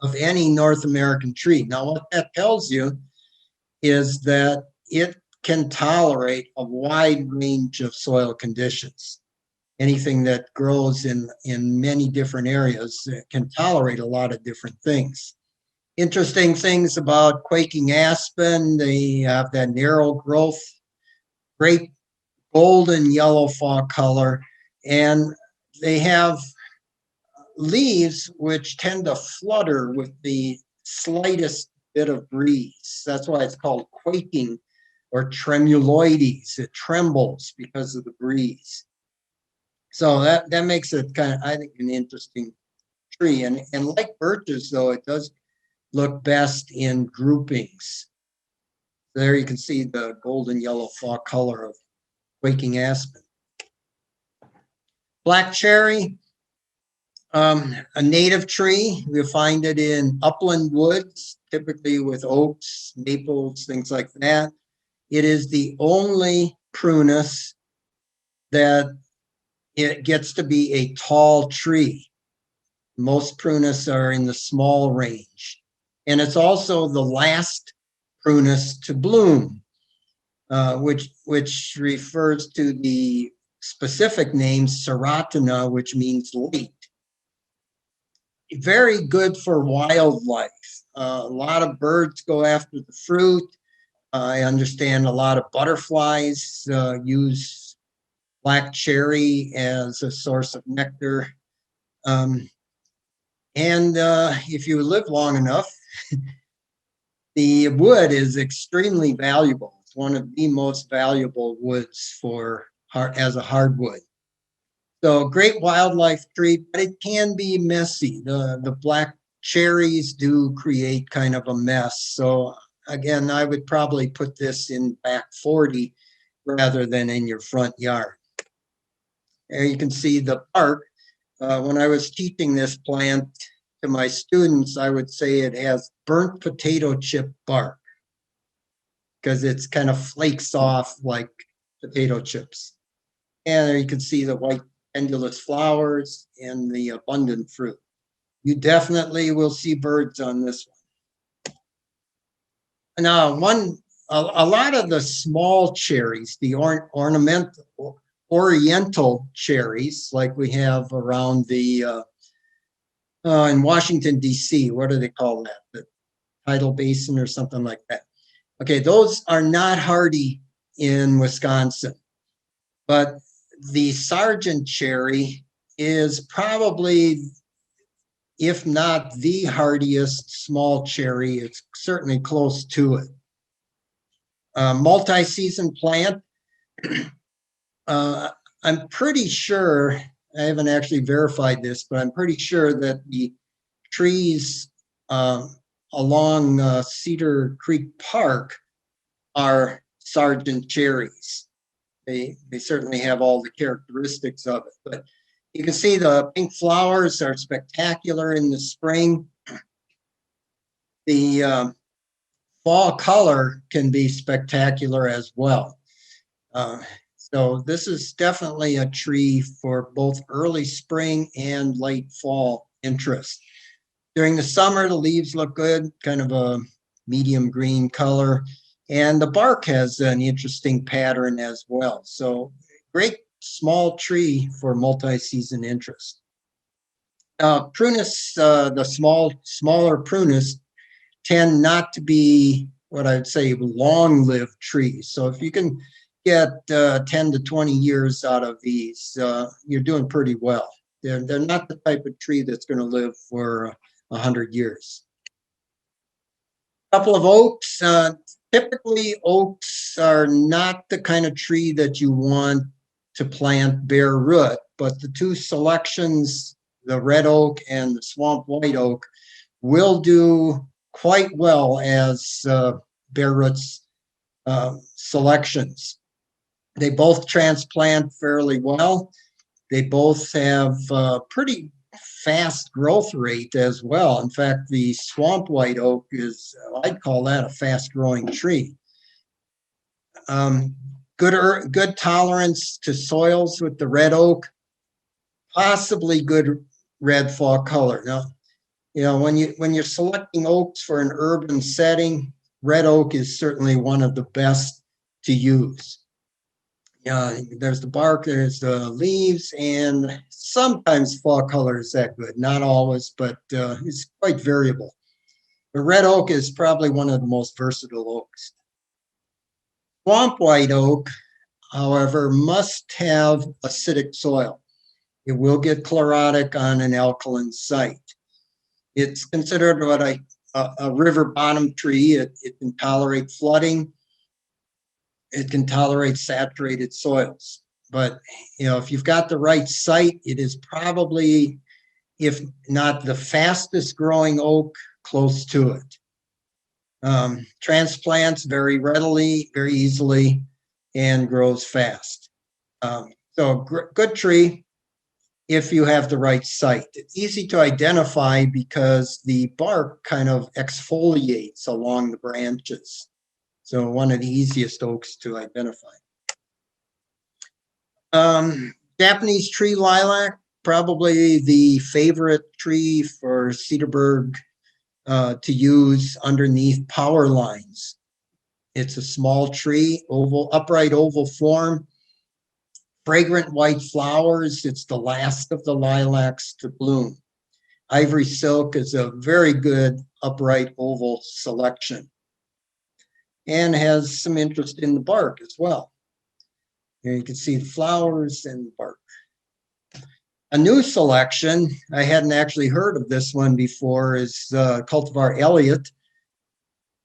of any North American tree. Now, what that tells you is that it can tolerate a wide range of soil conditions. Anything that grows in many different areas can tolerate a lot of different things. Interesting things about quaking aspen, they have that narrow growth, great golden yellow fall color, and they have leaves which tend to flutter with the slightest bit of breeze. That's why it's called quaking or tremuloides. It trembles because of the breeze. So that makes it kind of, I think, an interesting tree. And like birches, though, it does look best in groupings. There you can see the golden yellow fall color of quaking aspen. Black cherry, a native tree. We find it in upland woods, typically with oaks, maples, things like that. It is the only prunus that it gets to be a tall tree. Most prunus are in the small range. And it's also the last prunus to bloom, which refers to the specific name Serotina, which means late. Very good for wildlife. A lot of birds go after the fruit. I understand a lot of butterflies use black cherry as a source of nectar. And if you live long enough, the wood is extremely valuable. It's one of the most valuable woods as a hardwood. So great wildlife tree, but it can be messy. The black cherries do create kind of a mess. So again, I would probably put this in back 40 rather than in your front yard. There you can see the bark. When I was teaching this plant to my students, I would say it has burnt potato chip bark because it's kind of flakes off like potato chips. And there you can see the white pendulous flowers and the abundant fruit. You definitely will see birds on this one. Now, a lot of the small cherries, the oriental cherries, like we have around the in Washington, D.C., what do they call that? The tidal basin or something like that. Okay, those are not hardy in Wisconsin, but the Sargent cherry is probably, if not the hardiest small cherry, it's certainly close to it. Multi-season plant. I'm pretty sure, I haven't actually verified this, but I'm pretty sure that the trees along Cedar Creek Park are Sargent cherries. They certainly have all the characteristics of it, but you can see the pink flowers are spectacular in the spring. The fall color can be spectacular as well. So this is definitely a tree for both early spring and late fall interest. During the summer, the leaves look good, kind of a medium green color, and the bark has an interesting pattern as well. So great small tree for multi-season interest. Prunus, the smaller prunus tend not to be what I'd say long-lived trees. So if you can get 10 to 20 years out of these, you're doing pretty well. They're not the type of tree that's going to live for 100 years. A couple of oaks. Typically, oaks are not the kind of tree that you want to plant bare root, but the two selections, the red oak and the swamp white oak, will do quite well as bare roots selections. They both transplant fairly well. They both have pretty fast growth rate as well. In fact, the swamp white oak is, I'd call that a fast growing tree. Good tolerance to soils with the red oak, possibly good red fall color. Now, you know, when you're selecting oaks for an urban setting, red oak is certainly one of the best to use. There's the bark, there's the leaves, and sometimes fall color is that good. Not always, but it's quite variable. The red oak is probably one of the most versatile oaks. Swamp white oak, however, must have acidic soil. It will get chlorotic on an alkaline site. It's considered what a river bottom tree. It can tolerate flooding. It can tolerate saturated soils. But you know, if you've got the right site, it is probably, if not the fastest growing oak, close to it. Transplants very readily, very easily, and grows fast. So good tree if you have the right site. It's easy to identify because the bark kind of exfoliates along the branches. So one of the easiest oaks to identify. Japanese tree lilac, probably the favorite tree for Cedarburg to use underneath power lines. It's a small tree, upright oval form, fragrant white flowers. It's the last of the lilacs to bloom. Ivory silk is a very good upright oval selection, and has some interest in the bark as well. Here you can see the flowers and the bark. A new selection, I hadn't actually heard of this one before, is cultivar Elliott,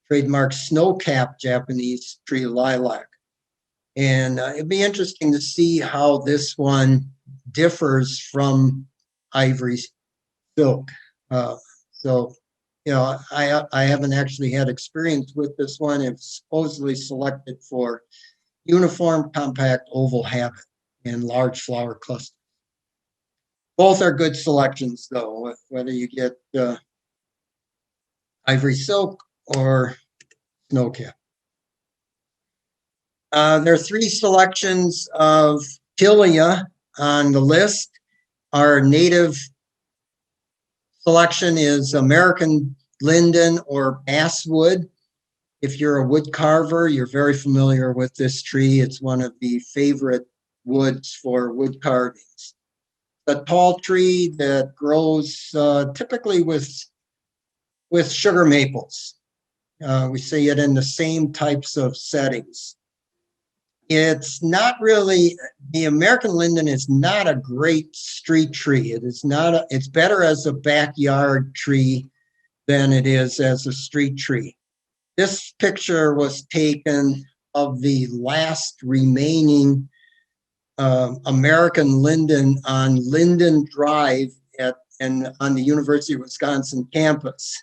trademark snow-capped Japanese tree lilac. And it'd be interesting to see how this one differs from ivory silk. So, you know, I haven't actually had experience with this one. It's supposedly selected for uniform, compact, oval habit and large flower clusters. Both are good selections, though, whether you get ivory silk or snowcap. There are 3 selections of tilia on the list. Our native selection is American linden or basswood. If you're a wood carver, you're very familiar with this tree. It's one of the favorite woods for wood carvings. A tall tree that grows typically with sugar maples. We see it in the same types of settings. It's not really, the American linden is not a great street tree. It is not, it's better as a backyard tree than it is as a street tree. This picture was taken of the last remaining American linden on Linden Drive on the University of Wisconsin campus.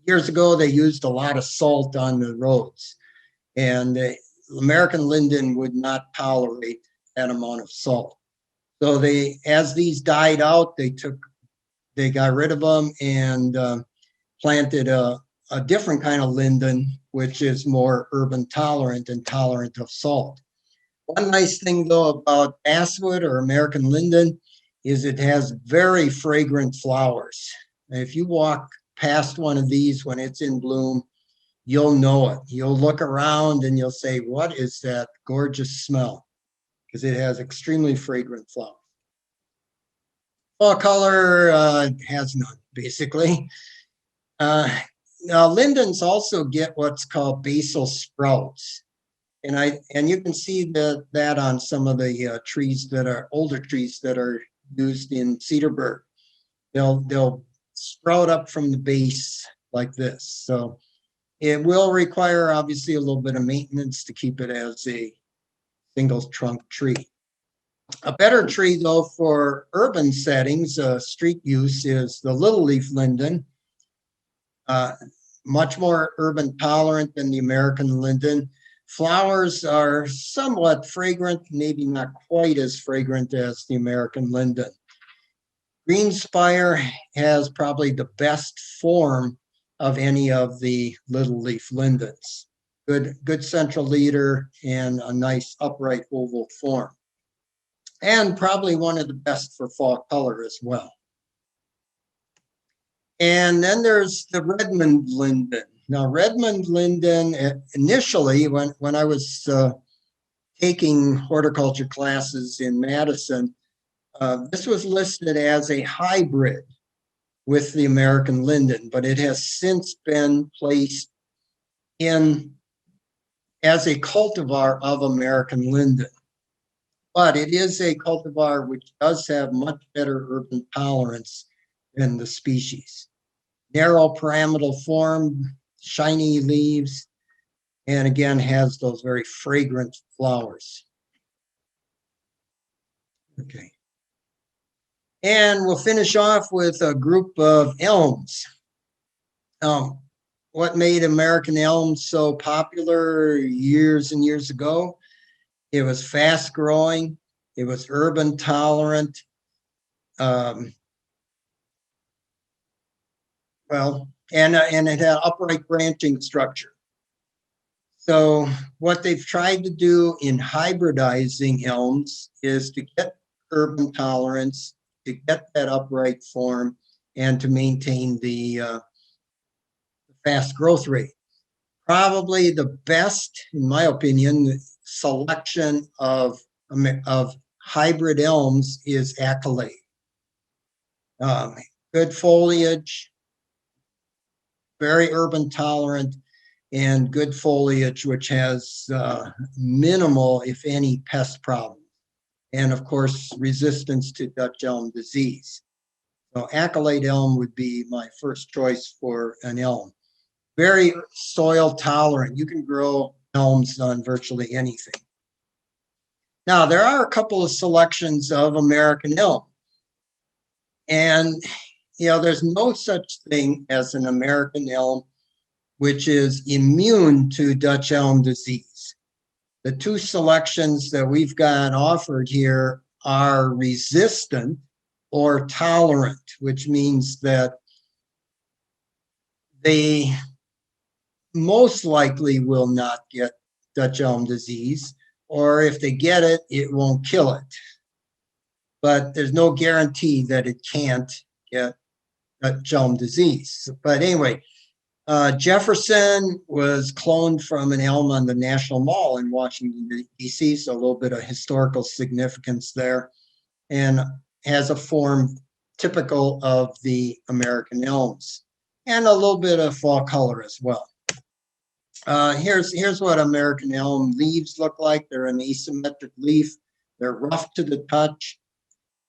Years ago, they used a lot of salt on the roads, and the American linden would not tolerate that amount of salt. So as these died out, they got rid of them and planted a different kind of linden, which is more urban tolerant and tolerant of salt. One nice thing, though, about basswood or American linden is it has very fragrant flowers. If you walk past one of these when it's in bloom, you'll know it. You'll look around and you'll say, what is that gorgeous smell? Because it has extremely fragrant flowers. Fall color has none, basically. Now, lindens also get what's called basal sprouts. And you can see that on some of the trees that are older trees that are used in Cedarburg. They'll sprout up from the base like this. So it will require obviously a little bit of maintenance to keep it as a single trunk tree. A better tree, though, for urban settings, street use, is the little leaf linden. Much more urban tolerant than the American linden. Flowers are somewhat fragrant, maybe not quite as fragrant as the American linden. Greenspire has probably the best form of any of the little leaf lindens. Good central leader and a nice upright oval form. And probably one of the best for fall color as well. And then there's the Redmond linden. Now, Redmond linden, initially, when I was taking horticulture classes in Madison, this was listed as a hybrid with the American linden, but it has since been placed in as a cultivar of American linden. But it is a cultivar which does have much better urban tolerance than the species. Narrow pyramidal form, shiny leaves, and again has those very fragrant flowers. Okay. And we'll finish off with a group of elms. What made American elm so popular years and years ago? It was fast growing. It was urban tolerant. And it had upright branching structure. So what they've tried to do in hybridizing elms is to get urban tolerance, to get that upright form, and to maintain the fast growth rate. Probably the best, in my opinion, selection of hybrid elms is Accolade. Good foliage, very urban tolerant, and good foliage which has minimal, if any, pest problems. And of course, resistance to Dutch elm disease. So Accolade elm would be my first choice for an elm. Very soil tolerant. You can grow elms on virtually anything. Now, there are a couple of selections of American elm. And, there's no such thing as an American elm which is immune to Dutch elm disease. The 2 selections that we've got offered here are resistant or tolerant, which means that they most likely will not get Dutch elm disease, or if they get it, it won't kill it. But there's no guarantee that it can't get Dutch elm disease. But anyway, Jefferson was cloned from an elm on the National Mall in Washington, D.C., so a little bit of historical significance there, and has a form typical of the American elms, and a little bit of fall color as well. Here's what American elm leaves look like. They're an asymmetric leaf. They're rough to the touch.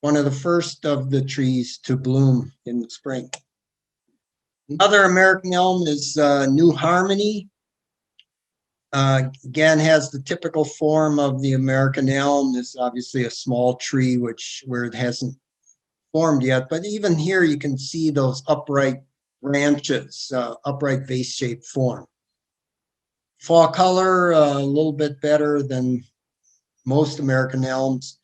One of the first of the trees to bloom in the spring. Another American elm is New Harmony. Again, has the typical form of the American elm. It's obviously a small tree, where it hasn't formed yet. But even here, you can see those upright branches, upright vase-shaped form. Fall color, a little bit better than most American elms,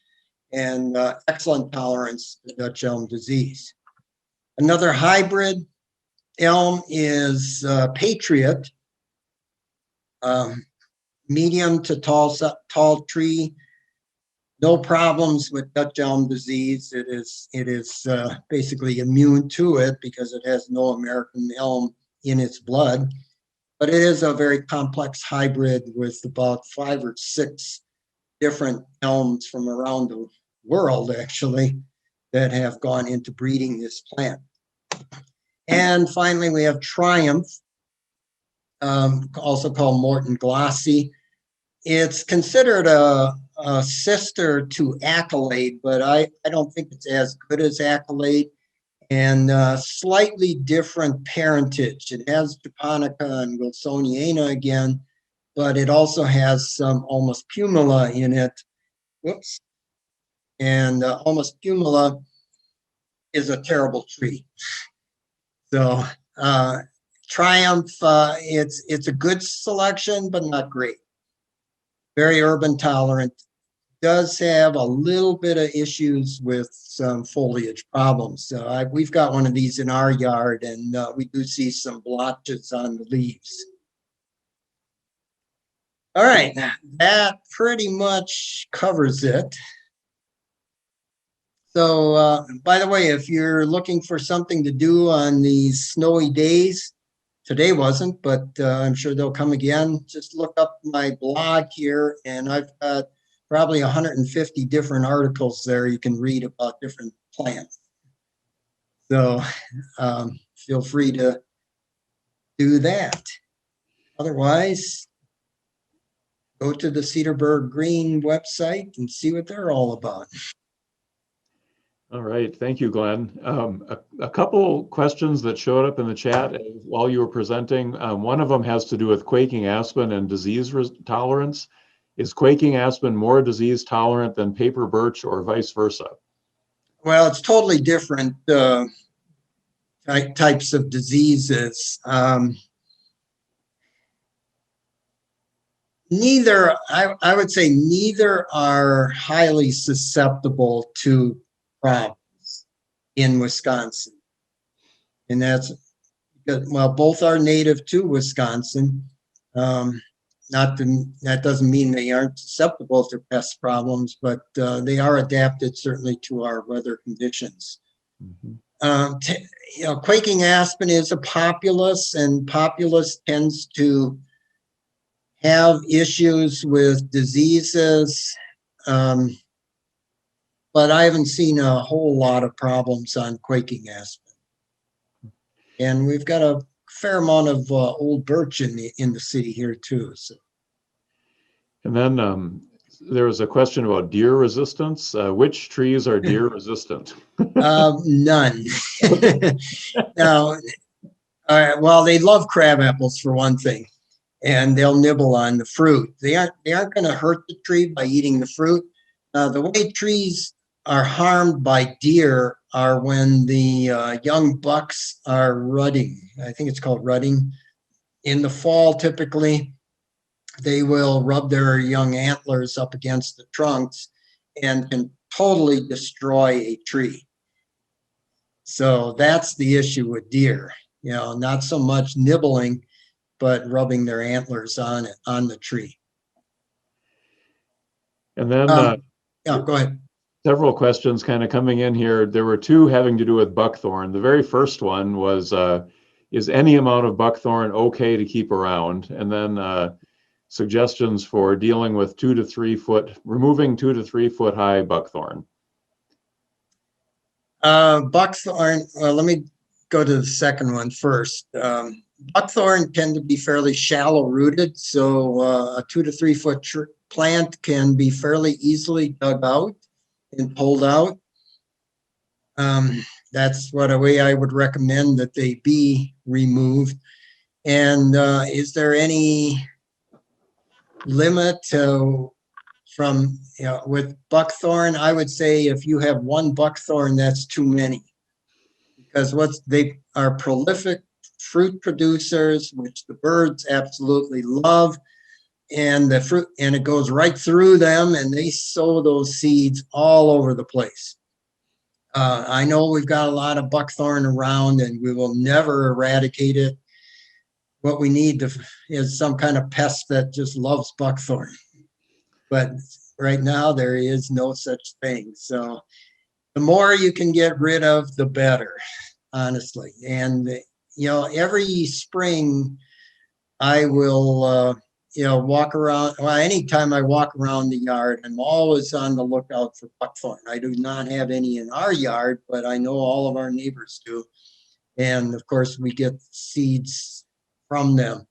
and excellent tolerance to Dutch elm disease. Another hybrid elm is Patriot, medium to tall tree. No problems with Dutch elm disease. It is basically immune to it because it has no American elm in its blood. But it is a very complex hybrid with about 5 or 6 different elms from around the world, actually, that have gone into breeding this plant. And finally, we have Triumph, also called Morton Glossy. It's considered a sister to Accolade, but I don't think it's as good as Accolade, and slightly different parentage. It has Japonica and Wilsoniana again, but it also has some Ulmus pumila in it. Whoops. And Ulmus pumila is a terrible tree. So Triumph, it's a good selection, but not great. Very urban tolerant. Does have a little bit of issues with some foliage problems. So we've got one of these in our yard, and we do see some blotches on the leaves. All right, that pretty much covers it. So, by the way, if you're looking for something to do on these snowy days, today wasn't, but I'm sure they'll come again. Just look up my blog here, and I've got probably 150 different articles there you can read about different plants. So feel free to do that. Otherwise, go to the Cedarburg Green website and see what they're all about. All right, thank you, Glenn. A couple questions that showed up in the chat while you were presenting. One of them has to do with quaking aspen and disease tolerance. Is quaking aspen more disease tolerant than paper birch or vice versa? Well, it's totally different types of diseases. Neither, I would say neither are highly susceptible to problems in Wisconsin. And that's because, well, both are native to Wisconsin. That doesn't mean they aren't susceptible to pest problems, but they are adapted certainly to our weather conditions. Mm-hmm. Quaking aspen is a populus, and populus tends to have issues with diseases, but I haven't seen a whole lot of problems on quaking aspen. And we've got a fair amount of old birch in the city here too. So. And then there was a question about deer resistance. Which trees are deer resistant? None. No. Well, they love crab apples for one thing, and they'll nibble on the fruit. They aren't going to hurt the tree by eating the fruit. The way trees are harmed by deer are when the young bucks are rutting. I think it's called rutting. In the fall, typically, they will rub their young antlers up against the trunks and can totally destroy a tree. So that's the issue with deer, not so much nibbling, but rubbing their antlers on it, on the tree. And then Yeah, go ahead. several questions kind of coming in here. There were two having to do with buckthorn. The very first one was, is any amount of buckthorn okay to keep around? And then suggestions for dealing with removing 2 to 3 foot high buckthorn. Buckthorn, let me go to the second one first. Buckthorn tend to be fairly shallow rooted, so a 2 to 3 foot plant can be fairly easily dug out and pulled out. That's what a way I would recommend that they be removed. And is there any limit from, with buckthorn? I would say if you have one buckthorn, that's too many, because they are prolific fruit producers, which the birds absolutely love, and the fruit, and it goes right through them, and they sow those seeds all over the place. I know we've got a lot of buckthorn around, and we will never eradicate it. What we need is some kind of pest that just loves buckthorn. But right now, there is no such thing. So the more you can get rid of, the better, honestly. And, every spring, I will, walk around. Well, anytime I walk around the yard, I'm always on the lookout for buckthorn. I do not have any in our yard, but I know all of our neighbors do. And of course, we get seeds from them.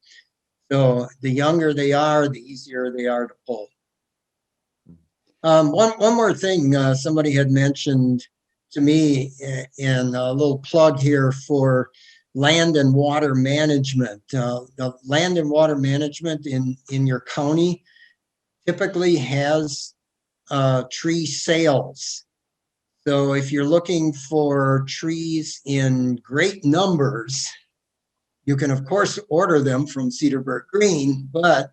So the younger they are, the easier they are to pull. One more thing, somebody had mentioned to me, and a little plug here for land and water management. The land and water management in your county typically has tree sales. So if you're looking for trees in great numbers, you can of course order them from Cedarburg Green, but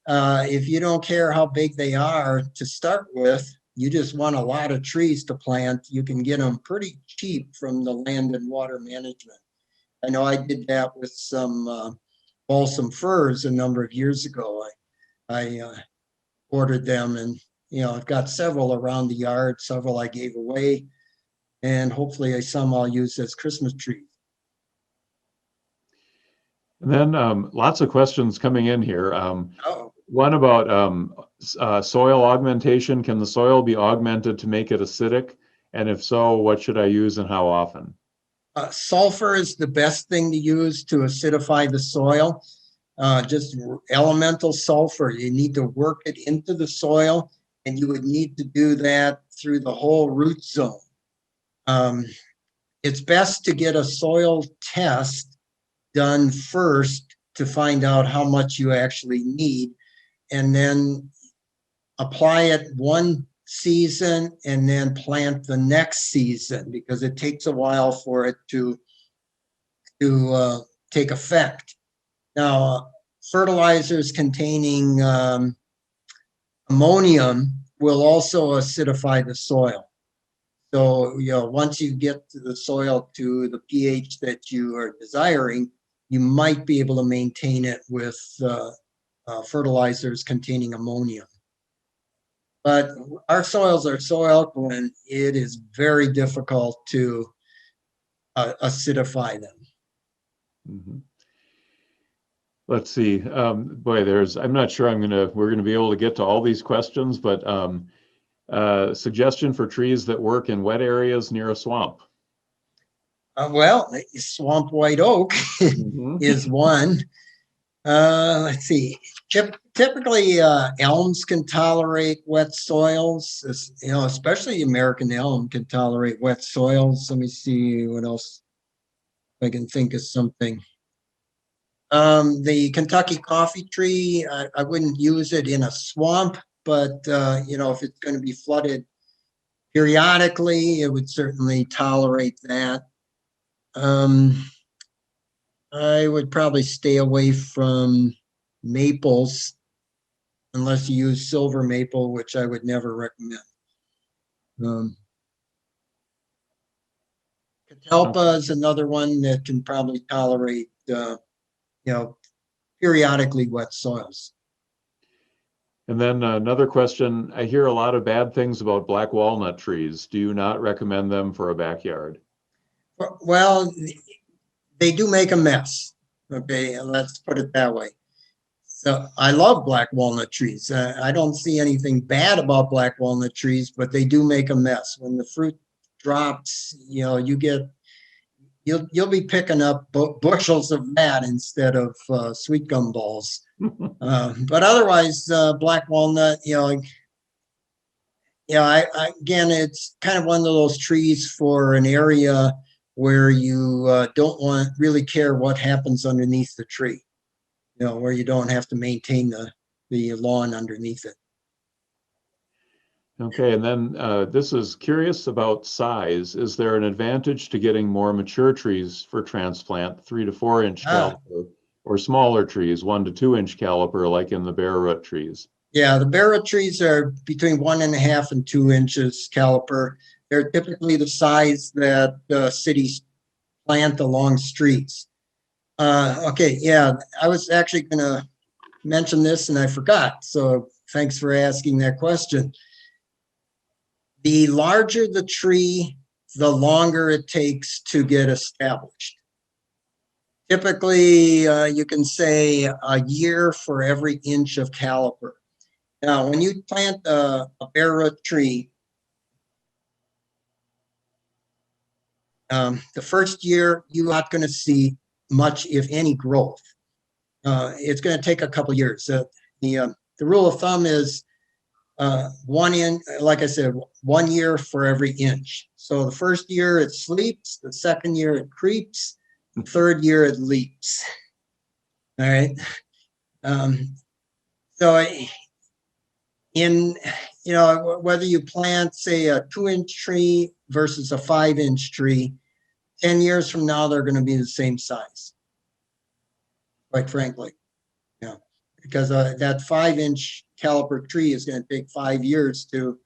if you don't care how big they are to start with, you just want a lot of trees to plant, you can get them pretty cheap from the land and water management. I know I did that with some balsam firs a number of years ago. I ordered them, and I've got several around the yard, several I gave away, and hopefully some I'll use as Christmas trees. And then lots of questions coming in here. One about soil augmentation. Can the soil be augmented to make it acidic? And if so, what should I use and how often? Sulfur is the best thing to use to acidify the soil. Just elemental sulfur. You need to work it into the soil, and you would need to do that through the whole root zone. It's best to get a soil test done first to find out how much you actually need, and then apply it one season and then plant the next season, because it takes a while for it to take effect. Now, fertilizers containing ammonium will also acidify the soil. So, once you get to the soil to the pH that you are desiring, you might be able to maintain it with fertilizers containing ammonium. But our soils are so alkaline, it is very difficult to acidify them. Mm-hmm. Let's see. Boy, I'm not sure we're gonna be able to get to all these questions, but suggestion for trees that work in wet areas near a swamp. Well, swamp white oak is one. Let's see. Typically, elms can tolerate wet soils. Especially American elm can tolerate wet soils. Let me see what else I can think of something. The Kentucky coffee tree, I wouldn't use it in a swamp, but if it's going to be flooded periodically, it would certainly tolerate that. I would probably stay away from maples unless you use silver maple, which I would never recommend. Um, Catalpa is another one that can probably tolerate, periodically wet soils. And then another question, I hear a lot of bad things about black walnut trees. Do you not recommend them for a backyard? Well, they do make a mess. Okay, let's put it that way. So I love black walnut trees. I don't see anything bad about black walnut trees, but they do make a mess. When the fruit drops, you'll be picking up bushels of that instead of sweet gum balls. But otherwise, black walnut, again, it's kind of one of those trees for an area where you don't really care what happens underneath the tree, where you don't have to maintain the lawn underneath it. Okay, and then this is curious about size. Is there an advantage to getting more mature trees for transplant, 3 to 4 inch caliper, or smaller trees, 1 to 2 inch caliper, like in the bare root trees? Yeah, the bare root trees are between 1.5 and 2 inches caliper. They're typically the size that cities plant along streets. Okay, yeah, I was actually going to mention this and I forgot. So thanks for asking that question. The larger the tree, the longer it takes to get established. Typically, you can say a year for every inch of caliper. Now, when you plant a bare root tree, the first year, you're not going to see much, if any, growth. It's going to take a couple years. The rule of thumb is 1 inch, like I said, 1 year for every inch. So the first year it sleeps, the second year it creeps, the third year it leaps. All right. So whether you plant, say, a 2-inch tree versus a 5-inch tree, 10 years from now, they're going to be the same size, quite frankly. Yeah, because that 5-inch caliper tree is going to take 5 years to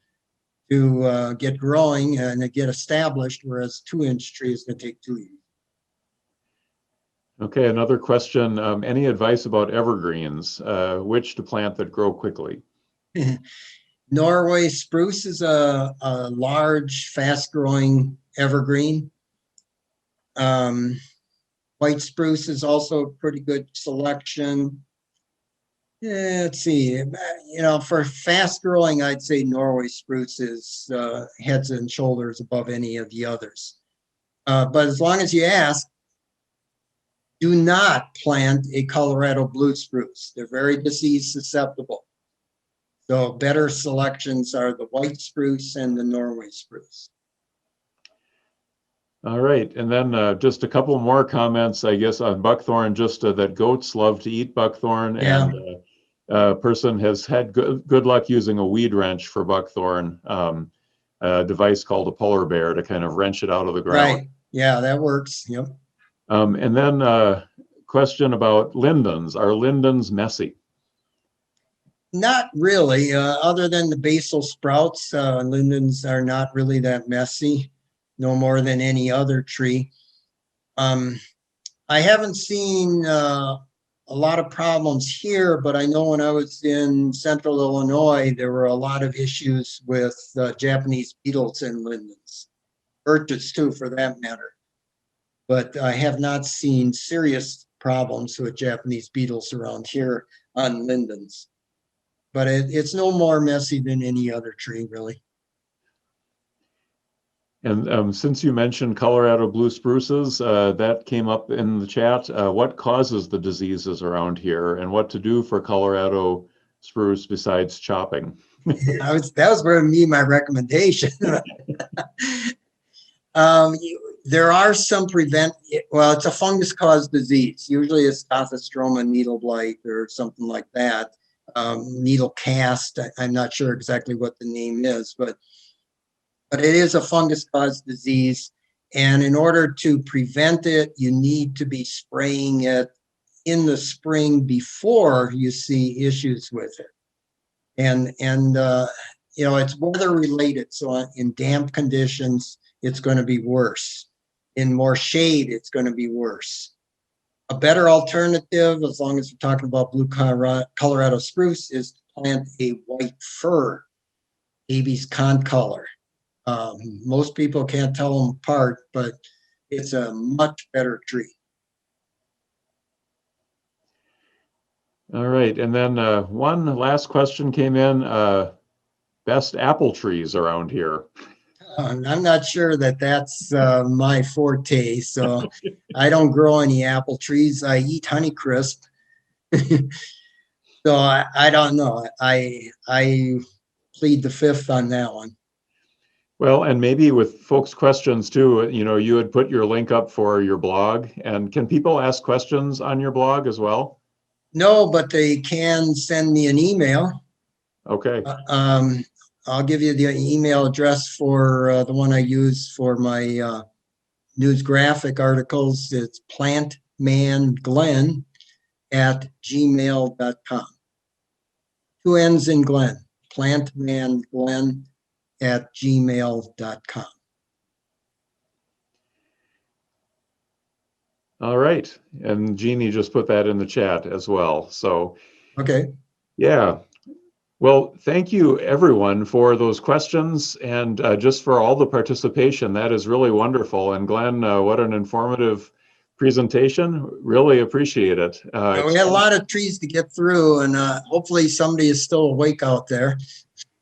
get growing and to get established, whereas 2-inch tree is going to take 2 years. Okay, another question. Any advice about evergreens? Which to plant that grow quickly? Norway spruce is a large, fast-growing evergreen. White spruce is also a pretty good selection. Yeah, let's see. For fast growing, I'd say Norway spruce is heads and shoulders above any of the others. But as long as you ask, do not plant a Colorado blue spruce. They're very disease susceptible. So better selections are the white spruce and the Norway spruce. All right, and then just a couple more comments, I guess, on buckthorn, just that goats love to eat buckthorn, Yeah. and a person has had good luck using a weed wrench for buckthorn, a device called a polar bear to kind of wrench it out of the ground. Right, yeah, that works, yep. And then question about lindens. Are lindens messy? Not really, other than the basal sprouts, lindens are not really that messy, no more than any other tree. I haven't seen a lot of problems here, but I know when I was in central Illinois, there were a lot of issues with Japanese beetles and lindens, birches too, for that matter. But I have not seen serious problems with Japanese beetles around here on lindens. But it's no more messy than any other tree, really. And since you mentioned Colorado blue spruces, that came up in the chat. What causes the diseases around here, and what to do for Colorado spruce besides chopping? That was going to be my recommendation. There are some it's a fungus-caused disease. Usually it's Staphystroma needle blight or something like that. Needle cast, I'm not sure exactly what the name is, but it is a fungus-caused disease. And in order to prevent it, you need to be spraying it in the spring before you see issues with it. And it's weather related. So in damp conditions, it's going to be worse. In more shade, it's going to be worse. A better alternative, as long as we're talking about blue Colorado spruce, is to plant a white fir, Davies concolor. Most people can't tell them apart, but it's a much better tree. All right, and then one last question came in. Best apple trees around here. I'm not sure that that's my forte, so I don't grow any apple trees. I eat Honeycrisp. So I don't know. I plead the fifth on that one. Well, and maybe with folks' questions too, you had put your link up for your blog, and can people ask questions on your blog as well? No, but they can send me an email. Okay. I'll give you the email address for the one I use for my news graphic articles. It's plantmanglenn@gmail.com. Two N's in Glenn. Plantmanglenn@gmail.com. All right. And Jeannie just put that in the chat as well. So, Okay. yeah. Well, thank you everyone for those questions and just for all the participation. That is really wonderful. And Glenn, what an informative presentation. Really appreciate it. We had a lot of trees to get through, and hopefully somebody is still awake out there.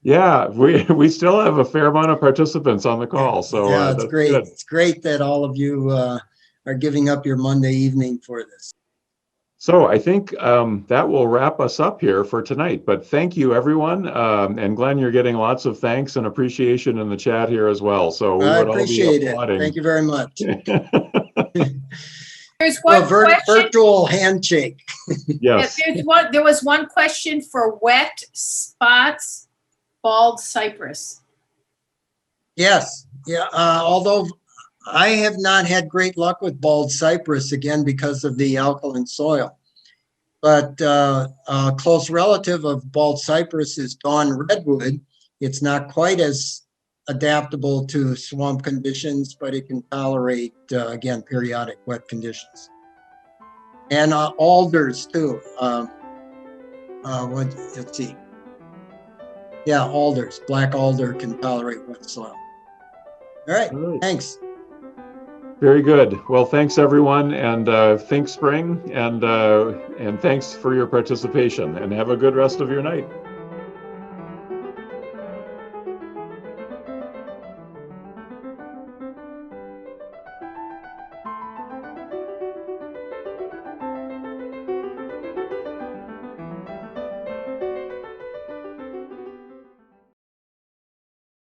Yeah, we still have a fair amount of participants on the call, so Yeah, it's that's great. good. It's great that all of you are giving up your Monday evening for this. So I think that will wrap us up here for tonight. But thank you, everyone. And Glenn, you're getting lots of thanks and appreciation in the chat here as well. So we I would all be appreciate it. applauding. Thank you very much. There's one question. Virtual handshake. Yes. There was one question for wet spots, bald cypress. Yes. Yeah. Although I have not had great luck with bald cypress, again because of the alkaline soil. But a close relative of bald cypress is dawn redwood. It's not quite as adaptable to swamp conditions, but it can tolerate, again, periodic wet conditions. And alders too. Let's see. Yeah, alders. Black alder can tolerate wet soil. All right. Thanks. Very good. Well, thanks everyone, and think spring, and thanks for your participation, and have a good rest of your night.